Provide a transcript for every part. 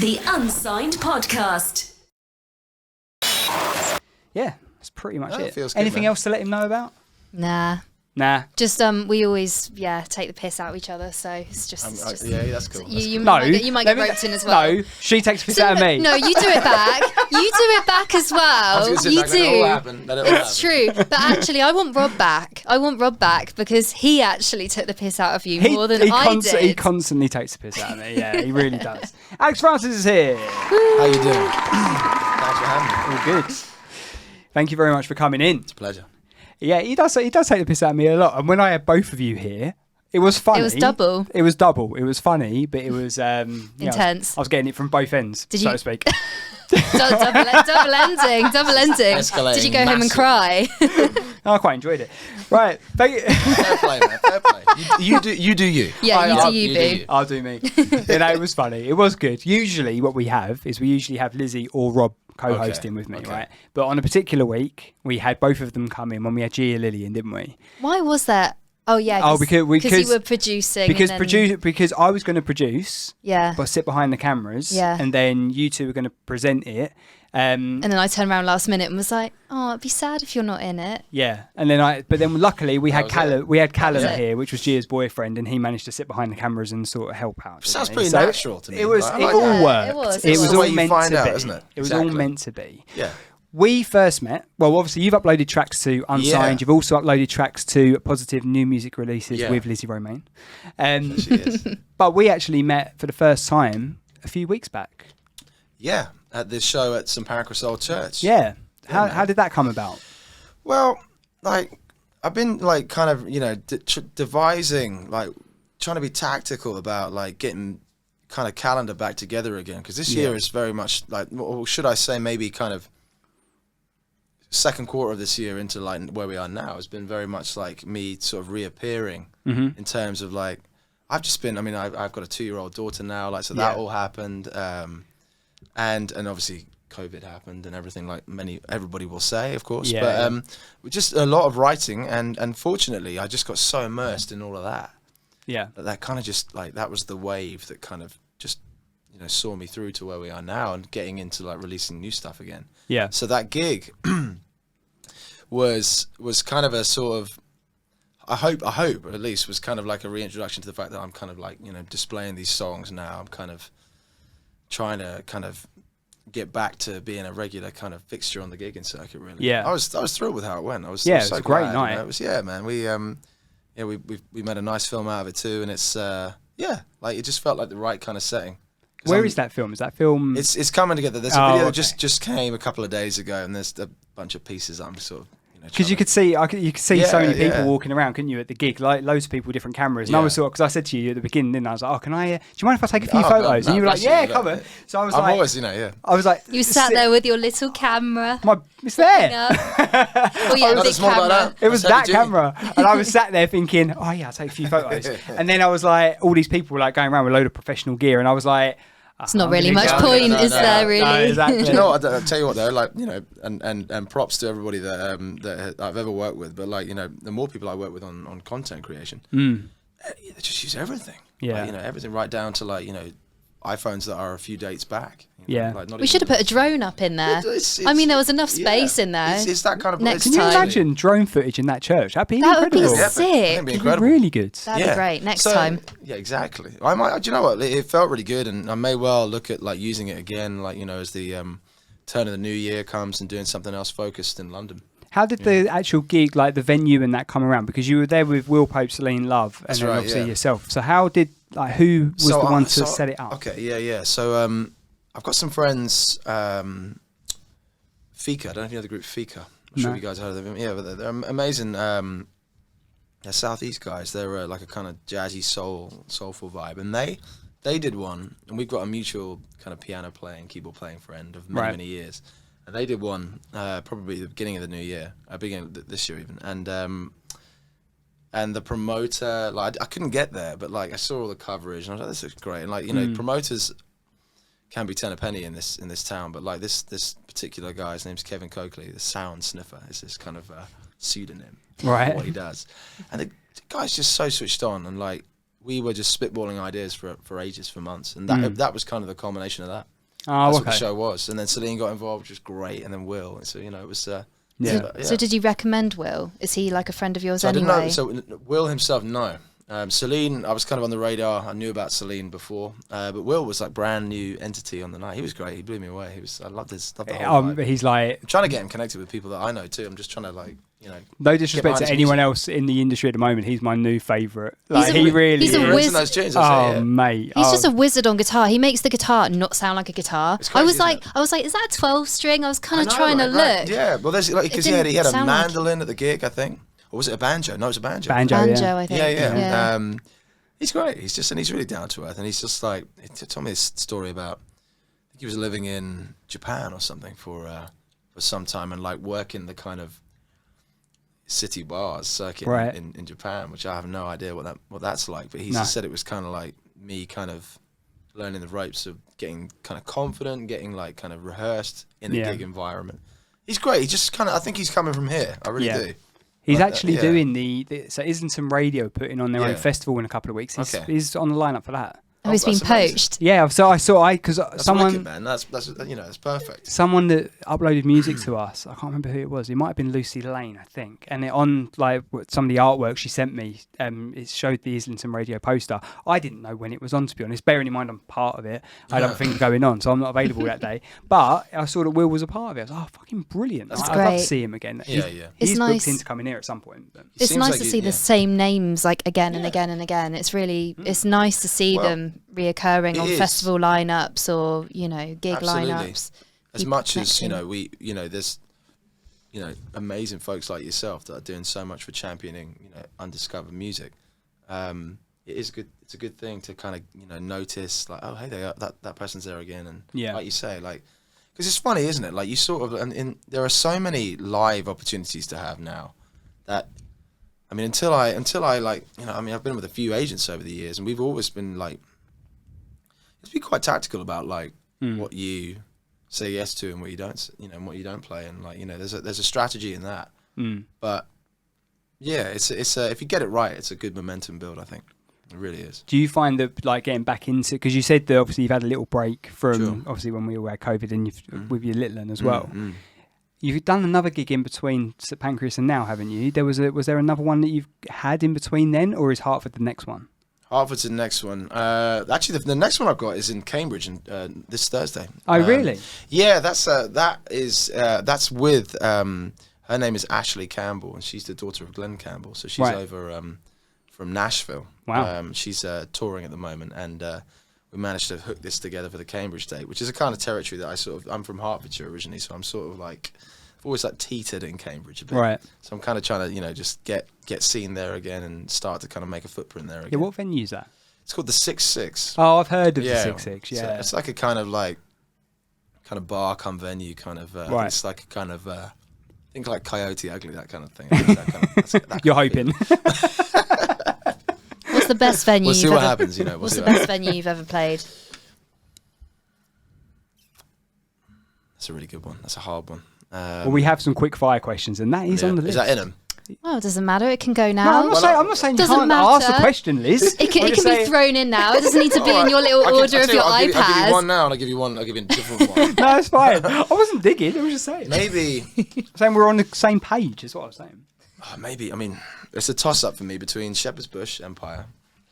The Unsigned Podcast. Yeah, that's pretty much it. Feels good, Anything man. else to let him know about? Nah. Just we always take the piss out of each other, so it's just yeah, that's cool. You might get roped in as well. No, she takes the piss out of me. No, you do it back. You do it back as well. You do. It's true. But actually, I want Rob back. Because he actually took the piss out of you more than I did. He constantly takes the piss out of me. Yeah, he really does. Alex Francis is here. How you doing? Thanks for having me. All good. Thank you very much for coming in. It's a pleasure. Yeah, he does take the piss out of me a lot. And when I had both of you here, it was funny. It was double. It was double. It was funny, but it was intense. I was getting it from both ends, so to speak. double ending. Escalating. Did you go home and cry? I quite enjoyed it. Right, thank you. Fair play, man. Fair play. You do you. Yeah, you do you. I'll do me. It was funny. It was good. Usually what we have Lizzie or Rob co-hosting with me, right? But on a particular week, we had both of them come in when we had Gia Lillian, didn't we? Why was that? Oh yeah, because you were producing. Because I was going to produce, but sit behind the cameras, and then you two were going to present it. And then I turned around last minute and was like, "Oh, it'd be sad if you're not in it." Yeah, and then but then luckily we had Callum here, which was Gia's boyfriend, and he managed to sit behind the cameras and sort of help out. Sounds pretty natural to me. It was. It all worked. It was all meant to be, isn't it? It was all meant to be. Yeah. We first met. Well, obviously you've uploaded tracks to Unsigned. You've also uploaded tracks to Positive New Music Releases with Lizzie Romain. She is. But we actually met for the first time a few weeks back. Yeah, at this show at St Pancras Old Church. Yeah. How did that come about? Well, like I've been like kind of devising, like trying to be tactical about like getting kind of calendar back together again, because this year is very much like, or should I say maybe kind of second quarter of this year into like where we are now has been very much like me sort of reappearing in terms of like I've got a 2-year-old daughter now, like so that all happened, and obviously COVID happened and everything, like everybody will say, of course, but just a lot of writing, and fortunately I just got so immersed in all of that that kind of just like that was the wave that kind of just saw me through to where we are now and getting into like releasing new stuff again. Yeah. So that gig was kind of a sort of, I hope at least was kind of like a reintroduction to the fact that I'm kind of like, displaying these songs now. I'm kind of trying to kind of get back to being a regular kind of fixture on the gigging circuit, really. Yeah. I was thrilled with how it went. I was it was so a great glad, night. It was, man. We made a nice film out of it too, and it's like it just felt like the right kind of setting. Where is that film? Is that film? It's coming together. There's a video that just came a couple of days ago, and there's a bunch of pieces I'm sort of because you could see so many people walking around, couldn't you, at the gig? Like loads of people, with different cameras. And I was because I said to you at the beginning, didn't I? I was like, "Oh, can I? Do you mind if I take a few photos?" And you were like, "Yeah, come on." So I was like, always, I was like, you sat there with your little camera. It's there. Oh yeah, big camera. It was that camera, and I was sat there thinking, "Oh yeah, I'll take a few photos." And then I was like, all these people were like going around with a load of professional gear, and I was like, it's not really much point, is there? Really? No, exactly. Do you know what? I'll tell you what though, like and props to everybody that I've ever worked with. But like the more people I work with on content creation, they just use everything. Yeah, like, everything right down to like iPhones that are a few dates back. Like we should have put a drone up in there. There was enough space in there. It's that kind of. Next Can you imagine drone footage in that church? That'd be incredible. That would be sick. That'd be incredible. Really good. That'd be great. Next time. Yeah, exactly. I might. Do you know what? It felt really good, and I may well look at like using it again, like as the turn of the new year comes and doing something else focused in London. How did the actual gig, like the venue and that, come around? Because you were there with Will Pope, Celine Love, and then obviously yourself. So how did who was the one to set it up? Okay, yeah. So I've got some friends, Fika. I don't know if you know the group Fika. I'm sure you guys heard of them. Yeah, but they're amazing. They're Southeast guys. They're like a kind of jazzy soulful vibe, and they did one, and we've got a mutual kind of piano playing, keyboard playing friend of many years. And they did one probably the beginning of the new year, beginning of this year even, and the promoter, like I couldn't get there, but like I saw all the coverage and I was like, this looks great. And like promoters can be 10 a penny in this town, but like this particular guy, his name's Kevin Coakley, the Sound Sniffer is this kind of pseudonym for what he does, and the guy's just so switched on, and like we were just spitballing ideas for ages, for months, and that was kind of the culmination of that. That's what the show was. And then Celine got involved, which was great, and then Will. And so, you know, it was... So did you recommend Will? Is he like a friend of yours anyway? I didn't know. So Will himself, no. Celine, I was kind of on the radar. I knew about Celine before, but Will was like brand new entity on the night. He was great. He blew me away. I loved his. He's like, I'm trying to get him connected with people that I know too. I'm just trying to like, you know. No disrespect to anyone else in the industry at the moment. He's my new favourite. Like he's a wizard. Mate. He's just a wizard on guitar. He makes the guitar not sound like a guitar. Crazy, I was like, is that a 12 string? I was kind of trying to look. Yeah, well, there's like because he had a mandolin at the gig, I think, or was it a banjo? No, it was a banjo. Banjo, I think. Yeah. He's great. He's really down to earth, and he's just like he told me this story about. I think he was living in Japan or something for some time, and like working the kind of city bars circuit in Japan, which I have no idea what that's like. But he just said it was kind of like me, kind of learning the ropes of getting kind of confident, getting like kind of rehearsed in a gig environment. He's great. He just kind of I think he's coming from here. I really do. He's actually doing the so Islington Radio putting on their own festival in a couple of weeks. He's on the lineup for that. Oh, he's been poached. Yeah, so because someone wicked, man. That's that's perfect. Someone that uploaded music to us. I can't remember who it was. It might have been Lucy Lane, I think. And on like some of the artwork she sent me, it showed the Islington Radio poster. I didn't know when it was on, to be honest. Bearing in mind I'm part of it, I had other things going on, so I'm not available that day. But I saw that Will was a part of it. I was like, oh, fucking brilliant! That's I'd great. love to see him again. He's nice. booked in to come in here at some point. It's nice to see the same names like again and again and again. It's really it's nice to see them reoccurring on festival lineups or gig lineups. As much as there's amazing folks like yourself that are doing so much for championing undiscovered music. It's a good thing to kind of notice like, oh hey, that person's there again, and like you say, like because it's funny, isn't it? Like you sort of and there are so many live opportunities to have now that. I mean, until I like I've been with a few agents over the years, and we've always been like. It's be quite tactical about like what you say yes to and what you don't, and what you don't play, and like there's a strategy in that. But yeah, it's if you get it right, it's a good momentum build. I think it really is. Do you find that like getting back into because you said that obviously you've had a little break from obviously when we all had COVID and with your little one as well. You've done another gig in between St Pancras and now, haven't you? Was there another one that you've had in between then, or is Hartford the next one? Hartford's the next one. Actually, the next one I've got is in Cambridge this Thursday. Oh, really? Yeah, that's with her name is Ashley Campbell, and she's the daughter of Glenn Campbell. So she's over from Nashville. Wow. She's touring at the moment, and we managed to hook this together for the Cambridge date, which is a kind of territory that I'm from Hertfordshire originally, so I'm sort of like. I've always like teetered in Cambridge a bit. Right. So I'm kind of trying to, just get seen there again and start to kind of make a footprint there again. Yeah, what venue is that? It's called the 6-6. Oh, I've heard of the 6-6, yeah. So it's like a kind of bar come venue kind of, it's like a kind of, think like Coyote Ugly, that kind of thing. You're hoping. What's the best venue We'll see what happens, What's the best venue you've ever played? That's a really good one. That's a hard one. Well, we have some quick fire questions, and that is on the list. Is that in them? Well, it doesn't matter. It can go now. No, I'm not saying you can't ask the question, Liz. It can be thrown in now. It doesn't need to be in your little order of your iPad. I'll give you one now, and I'll give you a different one. No, it's fine. I wasn't digging. I was just saying. Maybe. Saying we're on the same page is what I was saying. Maybe. I mean, it's a toss-up for me between Shepherd's Bush, Empire.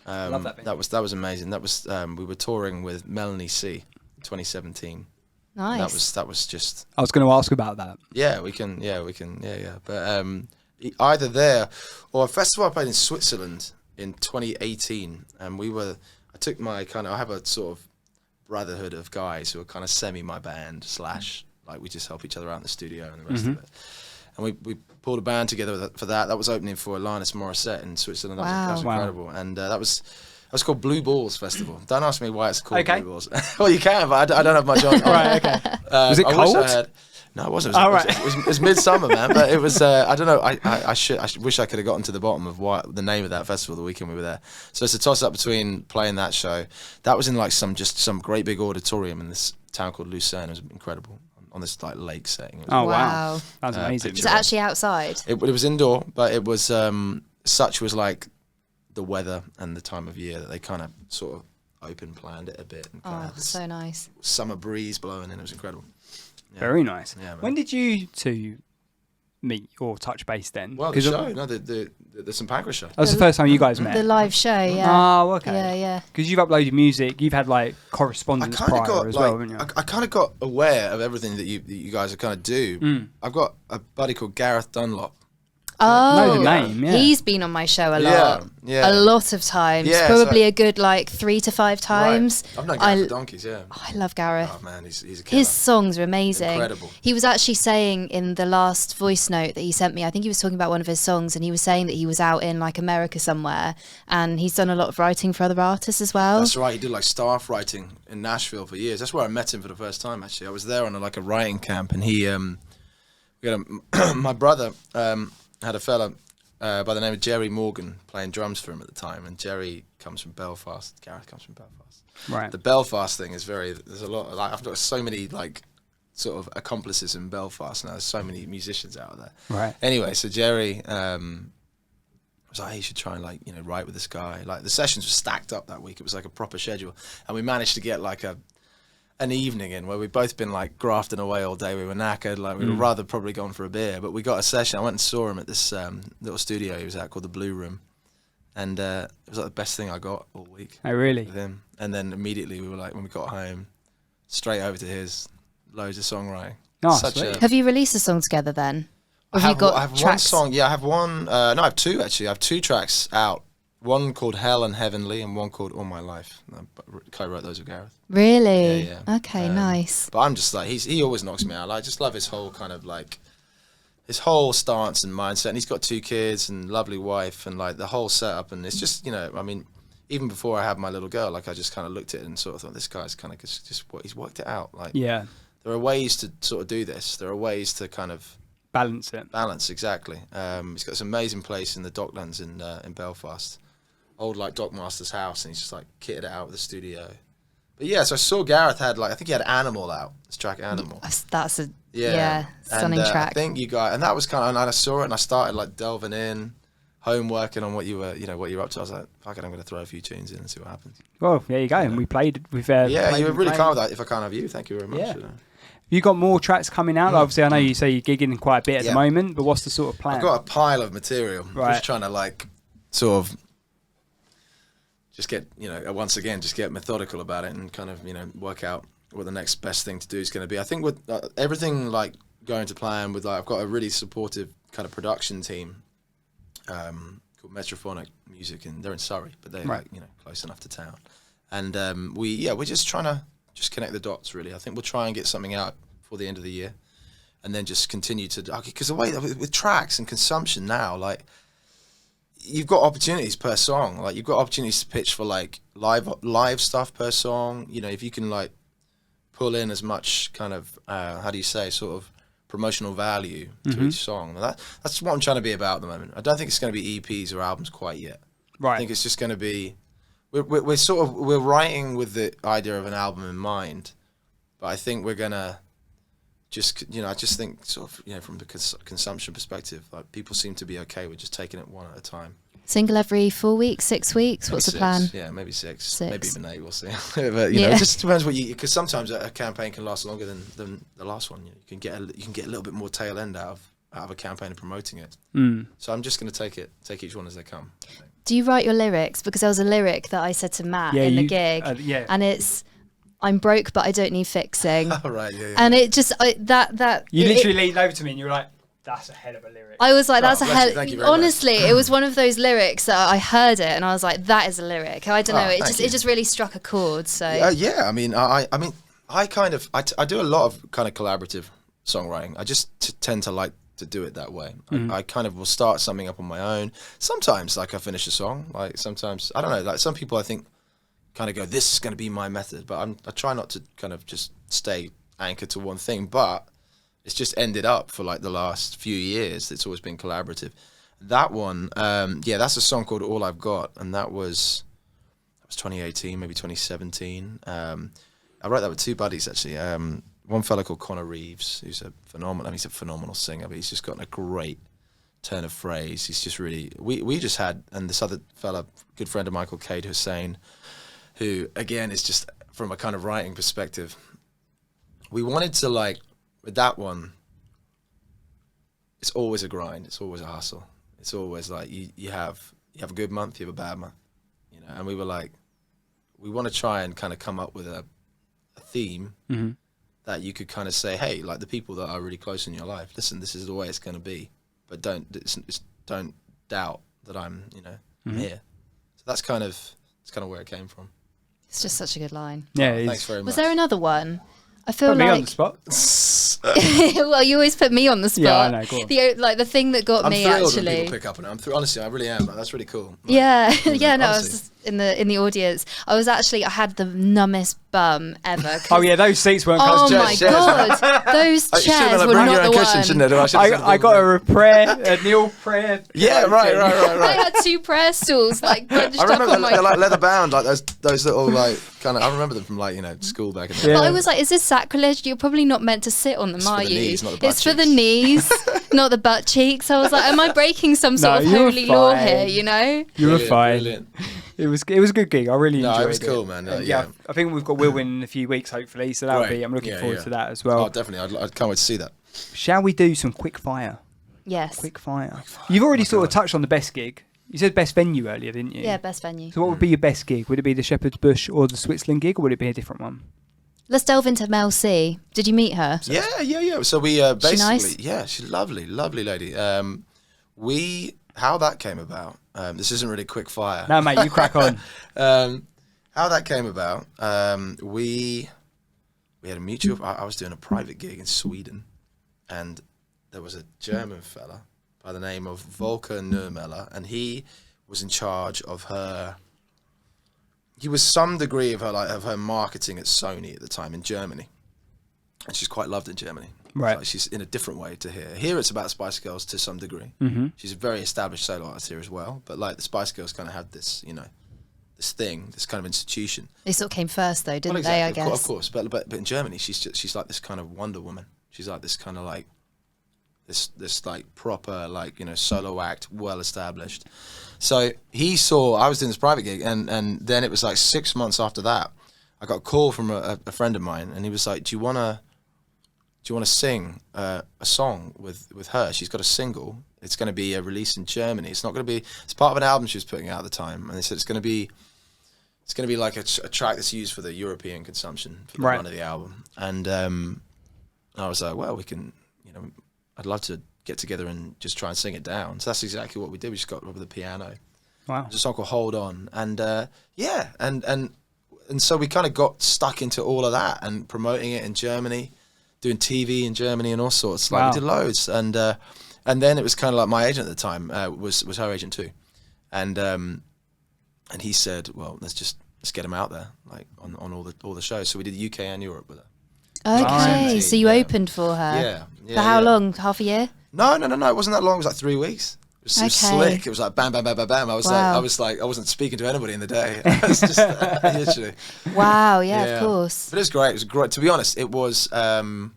Love that venue. That was amazing. That was we were touring with Melanie C. in 2017. Nice. That was just. I was going to ask about that. Yeah, we can. But either there or a festival I played in Switzerland in 2018, and I have a sort of brotherhood of guys who are kind of semi my band / like we just help each other out in the studio and the rest of it. And we pulled a band together for that. That was opening for Alanis Morissette in Switzerland. That was incredible, and that was. It's called Blue Balls Festival. Don't ask me why it's called Blue Balls. Well, you can, but I don't have much on. Right, okay. Was it cold? No, it wasn't. It was midsummer, man. But it was. I don't know. I wish I could have gotten to the bottom of what the name of that festival the weekend we were there. So it's a toss up between playing that show. That was in like some great big auditorium in this town called Lucerne. It was incredible on this like lake setting. Oh wow, that's amazing. Was it actually outside? It was indoor, but it was such was like. The weather and the time of year that they kind of sort of open planned it a bit. And kind of so nice. Summer breeze blowing in. It was incredible. Yeah. Very nice. Yeah, when did you two meet or touch base then? Well, the show, the St Pancras show. That was the first time you guys met? The live show, yeah. Oh, okay. Yeah. Because you've uploaded music, you've had like correspondence prior as well, haven't you? I kind of got aware of everything that you guys kind of do. I've got a buddy called Gareth Dunlop. Oh, know the name, yeah. He's been on my show a lot. Yeah. A lot of times. Yeah, Probably a good 3 to 5 times. Right. I've known Gareth for donkeys, yeah. I love Gareth. Oh man, he's a killer. His songs are amazing. Incredible. He was actually saying in the last voice note that he sent me, I think he was talking about one of his songs, and he was saying that he was out in America somewhere, and he's done a lot of writing for other artists as well. That's right. He did staff writing in Nashville for years. That's where I met him for the first time. Actually, I was there on a writing camp, and he, my brother had a fella by the name of Jerry Morgan playing drums for him at the time, and Jerry comes from Belfast. Gareth comes from Belfast. Right. The Belfast thing is there's a lot of, I've got so many sort of accomplices in Belfast now. There's so many musicians out there. Right. Anyway, so Jerry was like, hey, you should try and write with this guy. The sessions were stacked up that week. It was a proper schedule, and we managed to get an evening in where we'd both been grafting away all day. We were knackered, we would rather probably gone for a beer, but we got a session. I went and saw him at this little studio he was at called the Blue Room, and it was the best thing I got all week. Oh, really? With him. And then immediately we were when we got home, straight over to his, loads of songwriting. Oh, sweet. Have you released a song together then? Or I have you got I have tracks? one song. Yeah, I have one. No, I have two actually. I have 2 tracks out. One called Hell and Heavenly, and one called All My Life. I co-wrote those with Gareth. Really? Yeah. Okay, nice. But I'm just he always knocks me out. I just love his whole kind of his whole stance and mindset. And he's got 2 kids and lovely wife, and the whole setup. And it's just even before I had my little girl, I just kind of looked at it and sort of thought, this guy's kind of just he's worked it out. Yeah. There are ways to sort of do this. There are ways to kind of balance it. Exactly. He's got this amazing place in the Docklands in Belfast. Old Dockmaster's house, and he's just kitted it out with the studio. But yeah, so I saw Gareth had I think he had Animal out, his track Animal. That's a stunning and, track. I think you guys, and that was kind of, and I saw it and I started delving in, homeworking on what you were up to. I was like, fuck it, I'm going to throw a few tunes in and see what happens. Well, there you go. And we played with. You were really kind with that. If I can't have you, thank you very much. Yeah. You got more tracks coming out? Obviously, I know you say you're gigging quite a bit at the moment, but what's the sort of plan? I've got a pile of material. Right. Just trying to sort of just get, once again, just get methodical about it and kind of, work out what the next best thing to do is going to be. I think with everything going to plan with I've got a really supportive kind of production team called Metrophonic Music, and they're in Surrey, but they're close enough to town. And we're just trying to connect the dots, really. I think we'll try and get something out before the end of the year, and then just continue to, because the way with tracks and consumption now, you've got opportunities per song. You've got opportunities to pitch for live stuff per song. If you can pull in as much kind of sort of promotional value to each song. That's what I'm trying to be about at the moment. I don't think it's going to be EPs or albums quite yet. Right. I think it's just going to be we're writing with the idea of an album in mind, but I think we're gonna I just think sort of from the consumption perspective, people seem to be okay with just taking it one at a time. Single every 4 weeks, 6 weeks. Maybe what's the 6, plan? Yeah, maybe 6, 6. maybe even 8. We'll see. But it just depends because sometimes a campaign can last longer than the last one. You can get a little bit more tail end out of a campaign and promoting it. So I'm just going to take each one as they come. Do you write your lyrics? Because there was a lyric that I said to Matt in the gig, and it's, "I'm broke, but I don't need fixing." Oh, right, yeah. And it just that you literally leaned over to me and you were like, "That's a hell of a lyric." I was like, "That's a hell." Thank you very Honestly, it was one of those lyrics that I heard it and I was like, "That is a lyric." I don't know. It just really struck a chord. So yeah. I mean, I kind of I do a lot of kind of collaborative songwriting. I just tend to like to do it that way. I kind of will start something up on my own. Sometimes I finish a song. Sometimes I don't know. Some people I think kind of go, "This is going to be my method," but I try not to kind of just stay anchored to one thing. But it's just ended up for the last few years. It's always been collaborative. That one, that's a song called "All I've Got," and that was 2018, maybe 2017. I wrote that with 2 buddies actually. One fella called Connor Reeves, who's a phenomenal singer, but he's just got a great turn of phrase. He's just really, we just had, and this other fella, good friend of mine called Cade Hussein, who again is just from a kind of writing perspective. We wanted to like with that one. It's always a grind. It's always a hustle. It's always like you have a good month, you have a bad month, And we were like, we want to try and kind of come up with a theme that you could kind of say, hey, like the people that are really close in your life, listen, this is the way it's going to be, but don't doubt that I'm here. So that's kind of where it came from. It's just such a good line. Yeah, thanks very much. Was there another one? I feel put like me on the spot. well, you always put me on the spot. Yeah, I know. Go on. The thing that got me thrilled actually. when people pick up on it. Honestly, I really am. Like, that's really cool. Like, Yeah, yeah. No, I was honestly. just in the audience. I had the numbest bum ever. Oh yeah, those seats weren't Oh comfortable. my god, those chairs were not the one. I got a prayer, a Neil prayer. Yeah, right. I had 2 prayer stools like bunched I up remember on my. they're like leather bound, like those little like kind of. I remember them from like school back in the day. Yeah. But I was like, is this sacrilege? You're probably not meant to sit on them, are for the you? knees, not the butt It's for the cheeks. knees, not the butt cheeks. I was like, am I breaking some sort No, of you were holy law fine. here? You were Brilliant, fine. brilliant. It was a good gig. I really enjoyed it. No, it was cool, man. And Yeah. I think we've got Will in a few weeks, hopefully. So that'll Right. be. I'm looking Yeah, forward yeah. to that as well. Oh, definitely. I can't wait to see that. Shall we do some quick fire? Yes. Quick fire. You've already sort of touched on the best gig. You said best venue earlier, didn't you? Yeah, best venue. So what would be your best gig? Would it be the Shepherd's Bush or the Switzerland gig, or would it be a different one? Let's delve into Mel C. Did you meet her? Yeah. So we basically, nice? yeah, she's lovely lady. How that came about. This isn't really quick fire. No, mate, you crack on. How that came about. We had a mutual. I was doing a private gig in Sweden, and there was a German fella by the name of Volker Nurmeller, and he was in charge of her. He was some degree of her marketing at Sony at the time in Germany, and she's quite loved in Germany. Right. Like she's in a different way to here. Here it's about Spice Girls to some degree. She's a very established solo artist here as well, but like the Spice Girls kind of had this, this thing, this kind of institution. They sort of came first, though, didn't Well, they? I exactly, guess. of course. But in Germany, she's like this kind of Wonder Woman. She's like this kind of like this like proper like solo act, well established. So he saw I was doing this private gig, and then it was like 6 months after that, I got a call from a friend of mine, and he was like, "Do you wanna sing a song with her? She's got a single. It's going to be a release in Germany. It's not going to be. It's part of an album she was putting out at the time, and they said it's going to be like a track that's used for the European consumption for the run of the album." And I was like, "Well, we can. I'd love to get together and just try and sing it down." So that's exactly what we did. We just got over the piano. Wow. There's a song called "Hold On," and and so we kind of got stuck into all of that and promoting it in Germany, doing TV in Germany and all sorts. Like we did loads, and then it was kind of like my agent at the time was her agent too, and he said, "Well, let's get him out there, like on all the shows." So we did the UK and Europe with her. Okay, Right. so you Yeah. opened for her. Yeah. For how long? Half a year? No. It wasn't that long. It was like 3 weeks. It was Okay. slick. It was like bam, bam, bam, bam, bam. I was Wow. like, I wasn't speaking to anybody in the day. I was just literally. Wow, yeah, of course. But it was great. It was great. To be honest, it was the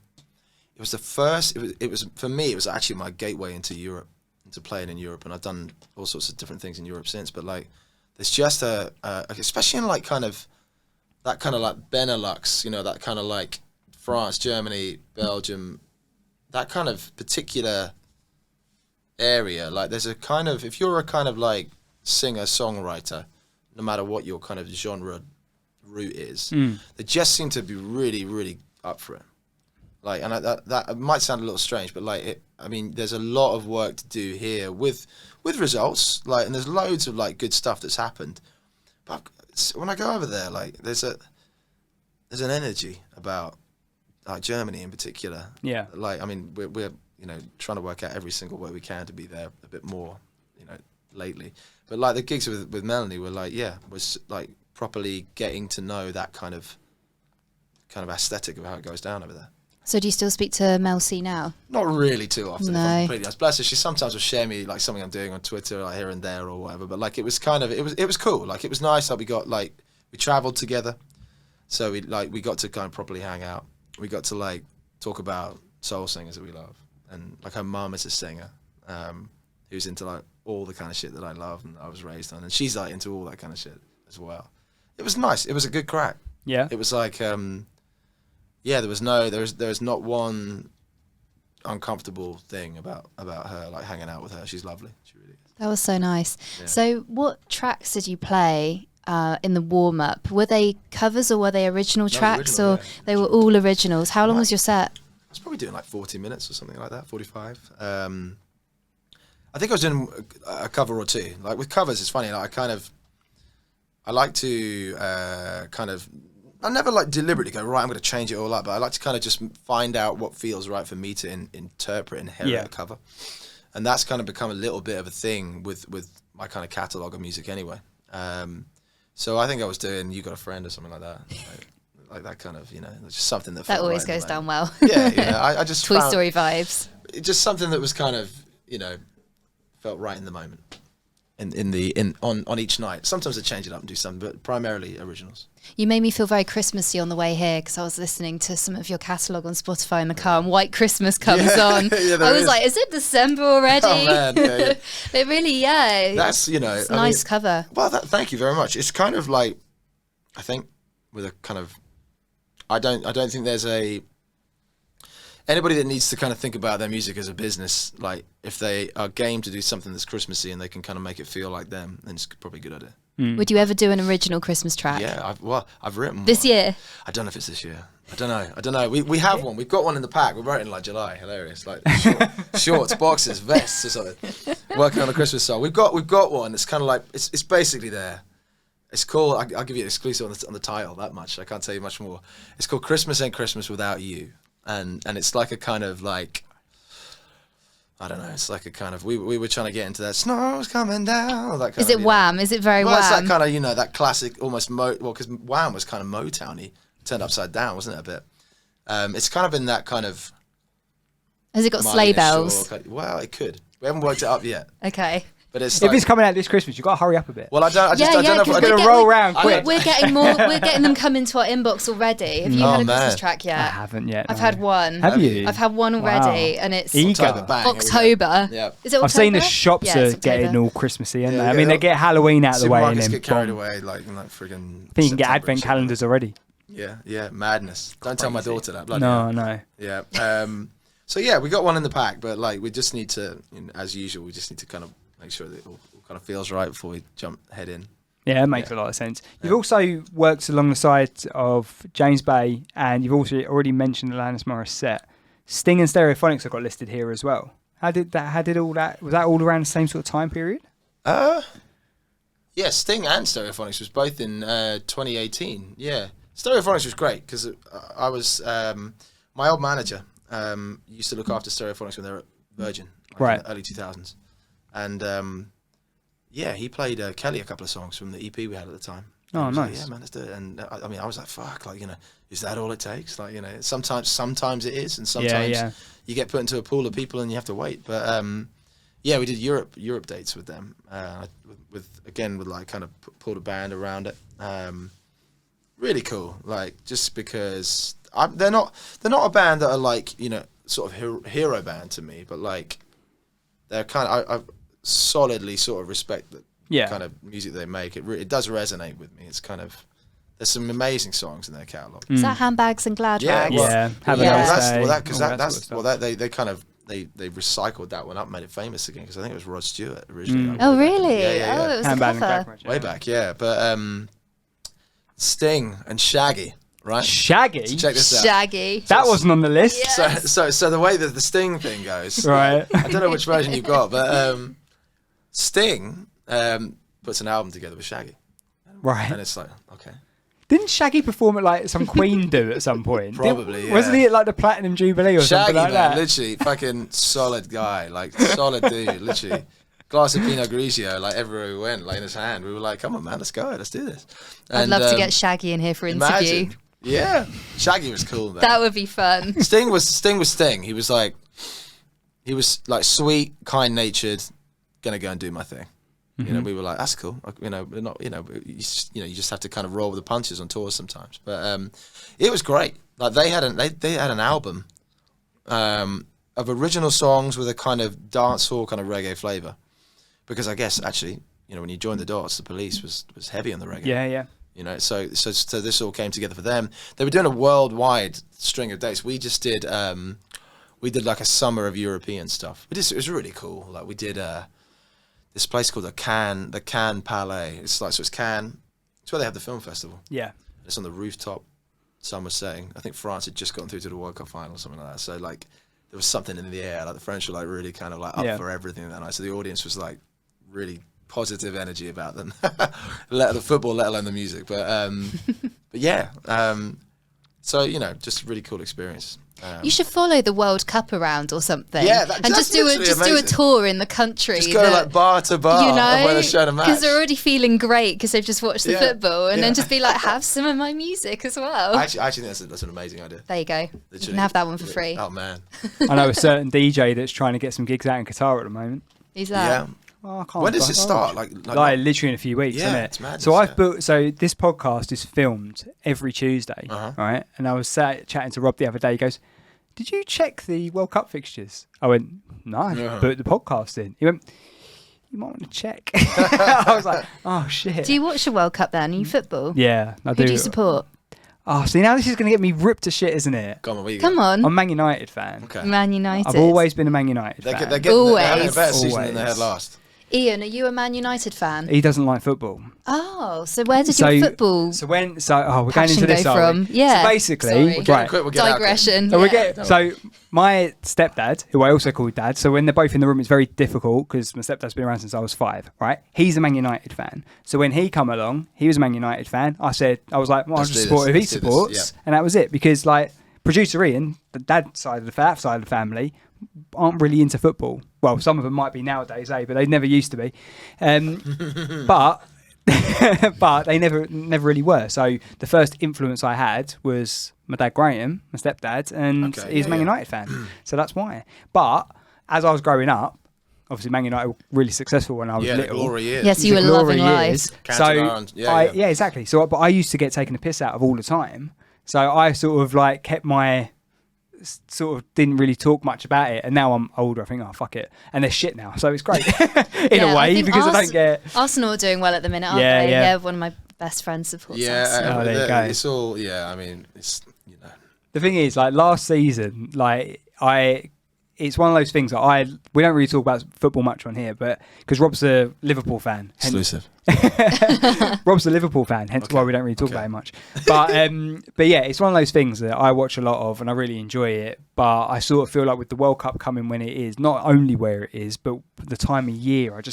first. It was for me. It was actually my gateway into Europe, into playing in Europe, and I've done all sorts of different things in Europe since. But like, there's just especially in like kind of that kind of like Benelux, that kind of like France, Germany, Belgium, that kind of particular area. Like, there's a kind of, if you're a kind of like singer songwriter, no matter what your kind of genre route is, they just seem to be really, really up for it. Like, and that might sound a little strange, but like, there's a lot of work to do here with results. Like, and there's loads of like good stuff that's happened. But when I go over there, like, there's an energy about like Germany in particular. Yeah. Like, we're trying to work out every single way we can to be there a bit more, lately. But like the gigs with Melanie were like, was like properly getting to know that kind of aesthetic of how it goes down over there. So do you still speak to Mel C now? Not really too often. No. If I'm completely honest. Bless her. She sometimes will share me like something I'm doing on Twitter, like here and there or whatever. But like it was cool. Like it was nice that we travelled together, so we got to kind of properly hang out. We got to like talk about soul singers that we love, and like her mum is a singer, who's into like all the kind of shit that I love and I was raised on, and she's like into all that kind of shit as well. It was nice. It was a good crack. Yeah. It was like, there was not one uncomfortable thing about her, like hanging out with her. She's lovely. She really is. That was so nice. Yeah. So what tracks did you play in the warm-up? Were they covers or were they original tracks? Original, or they were all originals? How long was your set? I was probably doing like 40 minutes or something like that, 45. I think I was doing a cover or two. Like with covers, it's funny. Like I like to I never like deliberately go, right, I'm going to change it all up, but I like to kind of just find out what feels right for me to interpret and inherit a cover. And that's kind of become a little bit of a thing with my kind of catalogue of music anyway. So I think I was doing You Got a Friend or something like that. Like that kind of, just something that always right goes down well. Yeah, I just Toy Story vibes. Just something that was kind of, felt right in the moment. On each night. Sometimes I change it up and do something, but primarily originals. You made me feel very Christmassy on the way here because I was listening to some of your catalogue on Spotify in the car and White Christmas comes on. I was like, is it December already? Oh man, yeah. It really, That's, it's a nice cover. Well, thank you very much. It's kind of like, I think with a kind of, I don't think there's anybody that needs to kind of think about their music as a business, like if they are game to do something that's Christmassy and they can kind of make it feel like them, then it's probably a good idea. Would you ever do an original Christmas track? Yeah, I've written one. This year? I don't know if it's this year. I don't know. We have one. We've got one in the pack. We wrote it in like July. Hilarious. Like shorts, boxes, vests or something. Working on a Christmas song. We've got one. It's kind of like, it's basically there. It's called, I'll give you an exclusive on the title, that much. I can't tell you much more. It's called Christmas Ain't Christmas Without You. And it's like a kind of like, I don't know, it's like a kind of, we were trying to get into that, snow's coming down, that kind Is it Wham? Is it very Wham? It's Wham? that kind of, that classic, almost, because Wham was kind of Motown-y, turned upside down, wasn't it, a bit? It's kind of in that kind of... Has it got sleigh bells? Well, it could. We haven't worked it up yet. Okay. But it's if it's coming out this Christmas, you've got to hurry up a bit. Well, I don't know if we're going to roll around quick. We're getting more. We're getting them come into our inbox already. Have you had a Christmas track yet? I haven't yet. I've had one. Have you? I've had one already, and it's October. Yeah. Is it October? I've seen the shops are getting all Christmassy, aren't they? I mean, they get Halloween out of the way and then get carried away, like friggin'. I think you can get advent calendars already. Yeah, madness. Don't tell my daughter that. No. Yeah. So yeah, we got one in the pack, but like we just need to, as usual, we just need to kind of make sure that it all kind of feels right before we head in. Yeah, it makes a lot of sense. You've also worked along the side of James Bay, and you've also already mentioned Alanis Morissette. Sting and Stereophonics have got listed here as well. How did all that? Was that all around the same sort of time period? Yeah, Sting and Stereophonics was both in 2018. Yeah, Stereophonics was great because I was my old manager used to look after Stereophonics when they were at Virgin, in the early 2000s. And he played Kelly a couple of songs from the EP we had at the time. Oh, nice. Like, yeah, man, let's do it. And I mean, I was like, fuck, like, is that all it takes? Like, sometimes it is, and sometimes you get put into a pool of people and you have to wait. But we did Europe dates with them, with like kind of pulled a band around it. Really cool, like just because they're not a band that are like sort of hero band to me, but like they're kind of I solidly sort of respect the kind of music they make. It does resonate with me. It's kind of, there's some amazing songs in their catalogue. Is that Handbags and Glad Rags? They recycled that one up, made it famous again, because I think it was Rod Stewart originally. Oh really? Yeah. Oh, it was the cover. Way back, yeah. But Sting and Shaggy. Right, Shaggy. So check this out. Shaggy. That wasn't on the list. Yes. So the way that the Sting thing goes, right? I don't know which version you've got, but Sting puts an album together with Shaggy, right? And it's like, okay. Didn't Shaggy perform at like some Queen do at some point? Probably. Wasn't he at like the Platinum Jubilee or something like that? Literally, fucking solid guy, like solid dude, literally. Glass of Pinot Grigio, like everywhere we went, like in his hand. We were like, come on, man, let's go, let's do this. I'd love to get Shaggy in here for interview. Imagine. Yeah, Shaggy was cool, man. That would be fun. Sting was Sting. He was like sweet, kind-natured, gonna go and do my thing. We were like, that's cool. We're not, you just have to kind of roll with the punches on tours sometimes. But it was great. Like they had an album of original songs with a kind of dancehall kind of reggae flavor. Because I guess actually, when you joined the Dots, the Police was heavy on the reggae. Yeah. you know. So this all came together for them. They were doing a worldwide string of dates. We just did like a summer of European stuff. It was really cool. Like we did this place called the Cannes Palais. It's Cannes. It's where they have the film festival. Yeah. It's on the rooftop. Sun was setting. I think France had just gotten through to the World Cup final or something like that. So like there was something in the air. Like the French were like really kind of like up for everything that night. So the audience was like really positive energy about them. The football, let alone the music. But yeah. So you know, just a really cool experience. You should follow the World Cup around or something. Yeah, and just do a tour in the country. Just go like bar to bar, you know, when they're showing a match. Because they're already feeling great because they've just watched the football, and then just be like, have some of my music as well. I actually think that's an amazing idea. There you go. Literally. You can have that one for free. Oh man, I know a certain DJ that's trying to get some gigs out in Qatar at the moment. Who's that? Yeah. Oh, I can't when does it start? Like literally in a few weeks, isn't it? It's madness, so I've booked. So this podcast is filmed every Tuesday, right? And I was chatting to Rob the other day. He goes, "Did you check the World Cup fixtures?" I went, "No, I booked the podcast in." He went, "You might want to check." I was like, "Oh shit." Do you watch the World Cup then? Are you football? Yeah, I do. Who do you support? Oh, see, now this is going to get me ripped to shit, isn't it? Come on, Come on. I'm a Man United fan. Okay. Man United. I've always been a Man United fan. They're having a better season than they had last. Ian, are you a Man United fan? He doesn't like football. Oh, so where did your football we're going into this from? Yeah. So basically, Sorry. Digression. So my stepdad, who I also call dad, so when they're both in the room, it's very difficult because my stepdad's been around since I was 5, right? He's a Man United fan. So when he come along, he was a Man United fan. I was like, well, I'll just support who he supports. And that was it. Because like producer Ian, the dad side of that side of the family, aren't really into football. Well, some of them might be nowadays, but they never used to be. But they never really were. So the first influence I had was my dad Graham, my stepdad, and he's a Man United fan. So that's why. But as I was growing up, obviously Man United were really successful when I was little. The glory years. Yes, you were loving life. Yeah, exactly. So, but I used to get taken the piss out of all the time. So I sort of like kept my didn't really talk much about it, and now I'm older. I think, oh fuck it, and they're shit now, so it's great in a way because I don't get. Arsenal are doing well at the minute, aren't they? Yeah, one of my best friends supports Arsenal. There you go. It's all I mean, it's The thing is, like last season, it's one of those things that we don't really talk about football much on here, but because Rob's a Liverpool fan, exclusive. Rob's a Liverpool fan, hence why we don't really talk about it much. But yeah, it's one of those things that I watch a lot of and I really enjoy it. But I sort of feel like with the World Cup coming when it is, not only where it is, but the time of year, it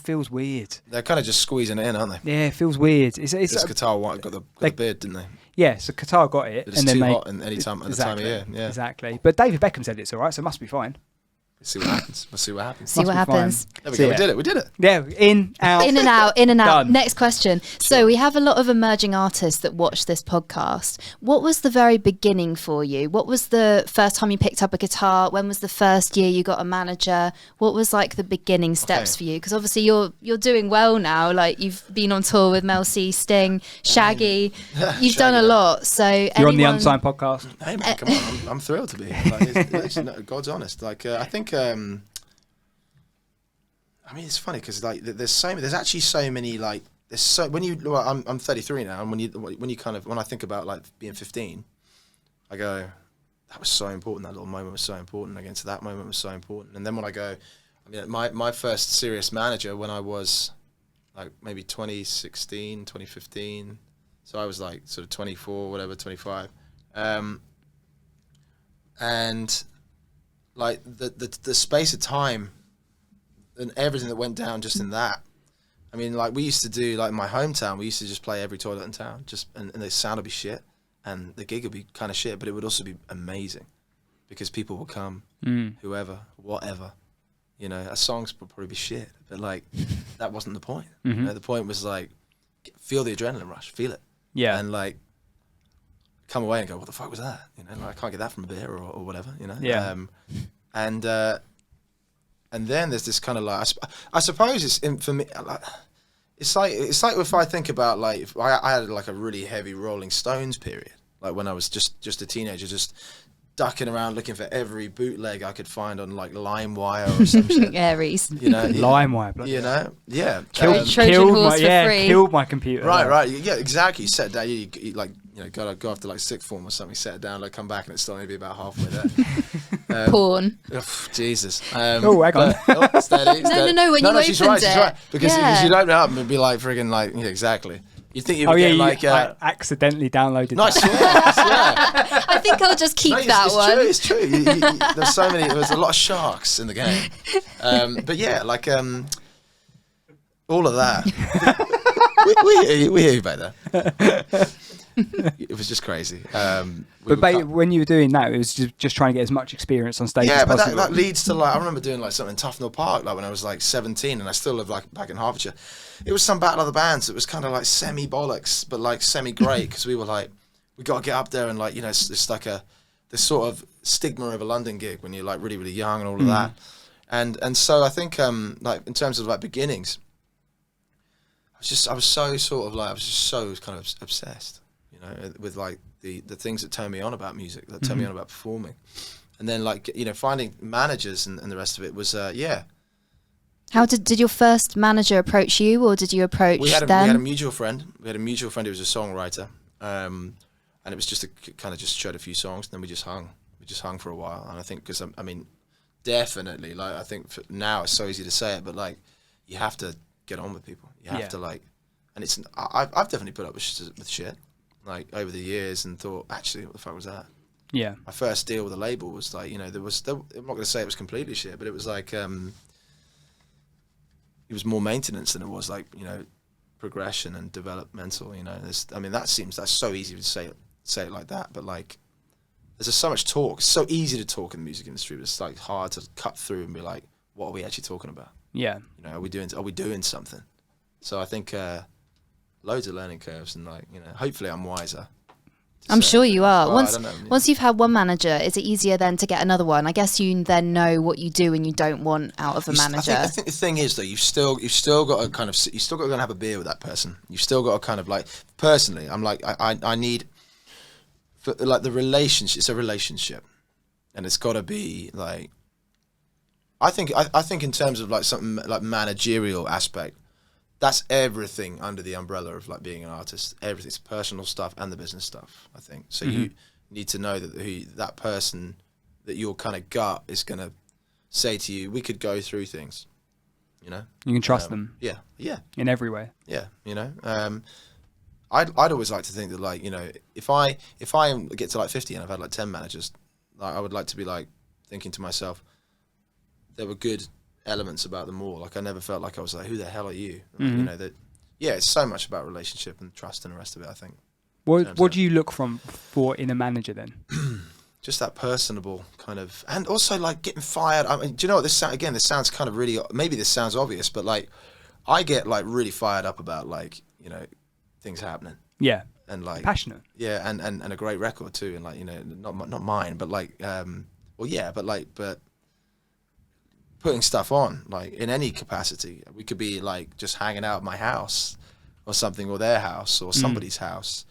feels weird. They're kind of just squeezing it in, aren't they? Yeah, it feels weird. It's Qatar got the bid, didn't they? Yeah, so Qatar got it, and then hot at the time of year. Yeah, exactly. But David Beckham said it's all right, so it must be fine. Let's see what happens. There we go. We did it. Yeah, in and out. Done. Next question. So we have a lot of emerging artists that watch this podcast. What was the very beginning for you? What was the first time you picked up a guitar? When was the first year you got a manager? What was like the beginning steps for you? Because obviously you're doing well now. Like you've been on tour with Mel C, Sting, Shaggy. You've done a lot. So you're on the Unsigned podcast. Hey man, come on! I'm thrilled to be. Like, God's honest. Like I think. I mean, it's funny because like there's actually so many like I'm 33 now, and when I think about like being 15, I go, that was so important. That little moment was so important. Against that moment was so important. And then when I go, I mean, my first serious manager when I was like maybe 2016, 2015, so I was like sort of 24, whatever, 25, and like the space of time and everything that went down just in that. I mean, like we used to do, like in my hometown, we used to just play every toilet in town, and the sound would be shit, and the gig would be kind of shit, but it would also be amazing because people would come, whoever, whatever, you know. A song's would probably be shit, but like that wasn't the point. You know, the point was like feel the adrenaline rush, feel it, and like come away and go, what the fuck was that? You know, like, I can't get that from a beer or whatever, you know? Yeah. And then there's this kind of like, I suppose it's for me, like, it's like if I think about like, I had like a really heavy Rolling Stones period, like when I was just a teenager, just ducking around looking for every bootleg I could find on like LimeWire or some shit. Aries. You know, LimeWire. You know, yeah. Trojan horse for free. Killed my computer. Right. Yeah, exactly. You set down, you like, you know, go after like sixth form or something, set it down, like come back, and it's still only be about halfway there. Porn. Jesus. Hang on. Steady. No. When you she's opened right. it, Because you'd open it up and it'd be like friggin' like, yeah, exactly. You'd think you'd get like. I accidentally downloaded. No, I swear. I think I'll just keep that one. It's true. There's so many. There's a lot of sharks in the game. But yeah, like all of that. we hear you better. It was just crazy. When you were doing that, it was just trying to get as much experience on stage as possible. Yeah, but that leads to like, I remember doing like something in Tufnell Park like when I was like 17, and I still live like back in Hertfordshire. It was some battle of the bands. It was kind of like semi-bollocks, but like semi-great, because we were like, we got to get up there, and like, you know, it's like this sort of stigma of a London gig when you're like really, really young and all of that. And so I think like in terms of like beginnings, I was so kind of obsessed, you know, with like the things that turn me on about music, that turn me on about performing. And then like, you know, finding managers and the rest of it was, How did your first manager approach you, or did you approach them? We had a mutual friend. We had a mutual friend who was a songwriter. And it was just kind of just showed a few songs, and then we just hung. We just hung for a while. And I think, because I mean, definitely, like, I think now it's so easy to say it, but like, you have to get on with people. You have to like, and I've definitely put up with shit, like over the years, and thought, actually, what the fuck was that? Yeah. My first deal with a label was like, you know, I'm not going to say it was completely shit, but it was like, it was more maintenance than it was like, you know, progression and developmental, you know. That's so easy to say it like that, but like, there's just so much talk. It's so easy to talk in the music industry, but it's like hard to cut through and be like, what are we actually talking about? Yeah. You know, are we doing something? So I think loads of learning curves, and like, you know, hopefully I'm wiser. I'm sure you are. Well, Once you've had one manager, is it easier then to get another one? I guess you then know what you do and you don't want out of a manager. I think the thing is, though, you've still got to kind of, you still got to go and have a beer with that person. You've still got to kind of like, personally, I'm like, I need, for, like, the relationship. It's a relationship, and it's got to be like, I think in terms of like something like managerial aspect, that's everything under the umbrella of like being an artist. Everything's personal stuff and the business stuff, I think. So you need to know that that person, that your kind of gut is going to say to you, we could go through things, you know? You can trust them. Yeah. In every way. Yeah, you know? I'd always like to think that, like, you know, if I get to like 50 and I've had like 10 managers, like, I would like to be like thinking to myself, there were good elements about them all. Like, I never felt like I was like, who the hell are you? Like, you know, that, yeah, it's so much about relationship and trust and the rest of it, I think. What do you look for in a manager then? Just that personable kind of, and also like getting fired. I mean, do you know what this sounds kind of really, maybe this sounds obvious, but like, I get like really fired up about, like, you know, things happening. Yeah. And like passionate. Yeah, and a great record too, and like, you know, not mine, but like, but putting stuff on, like, in any capacity. We could be like just hanging out at my house or something, or their house, or somebody's house.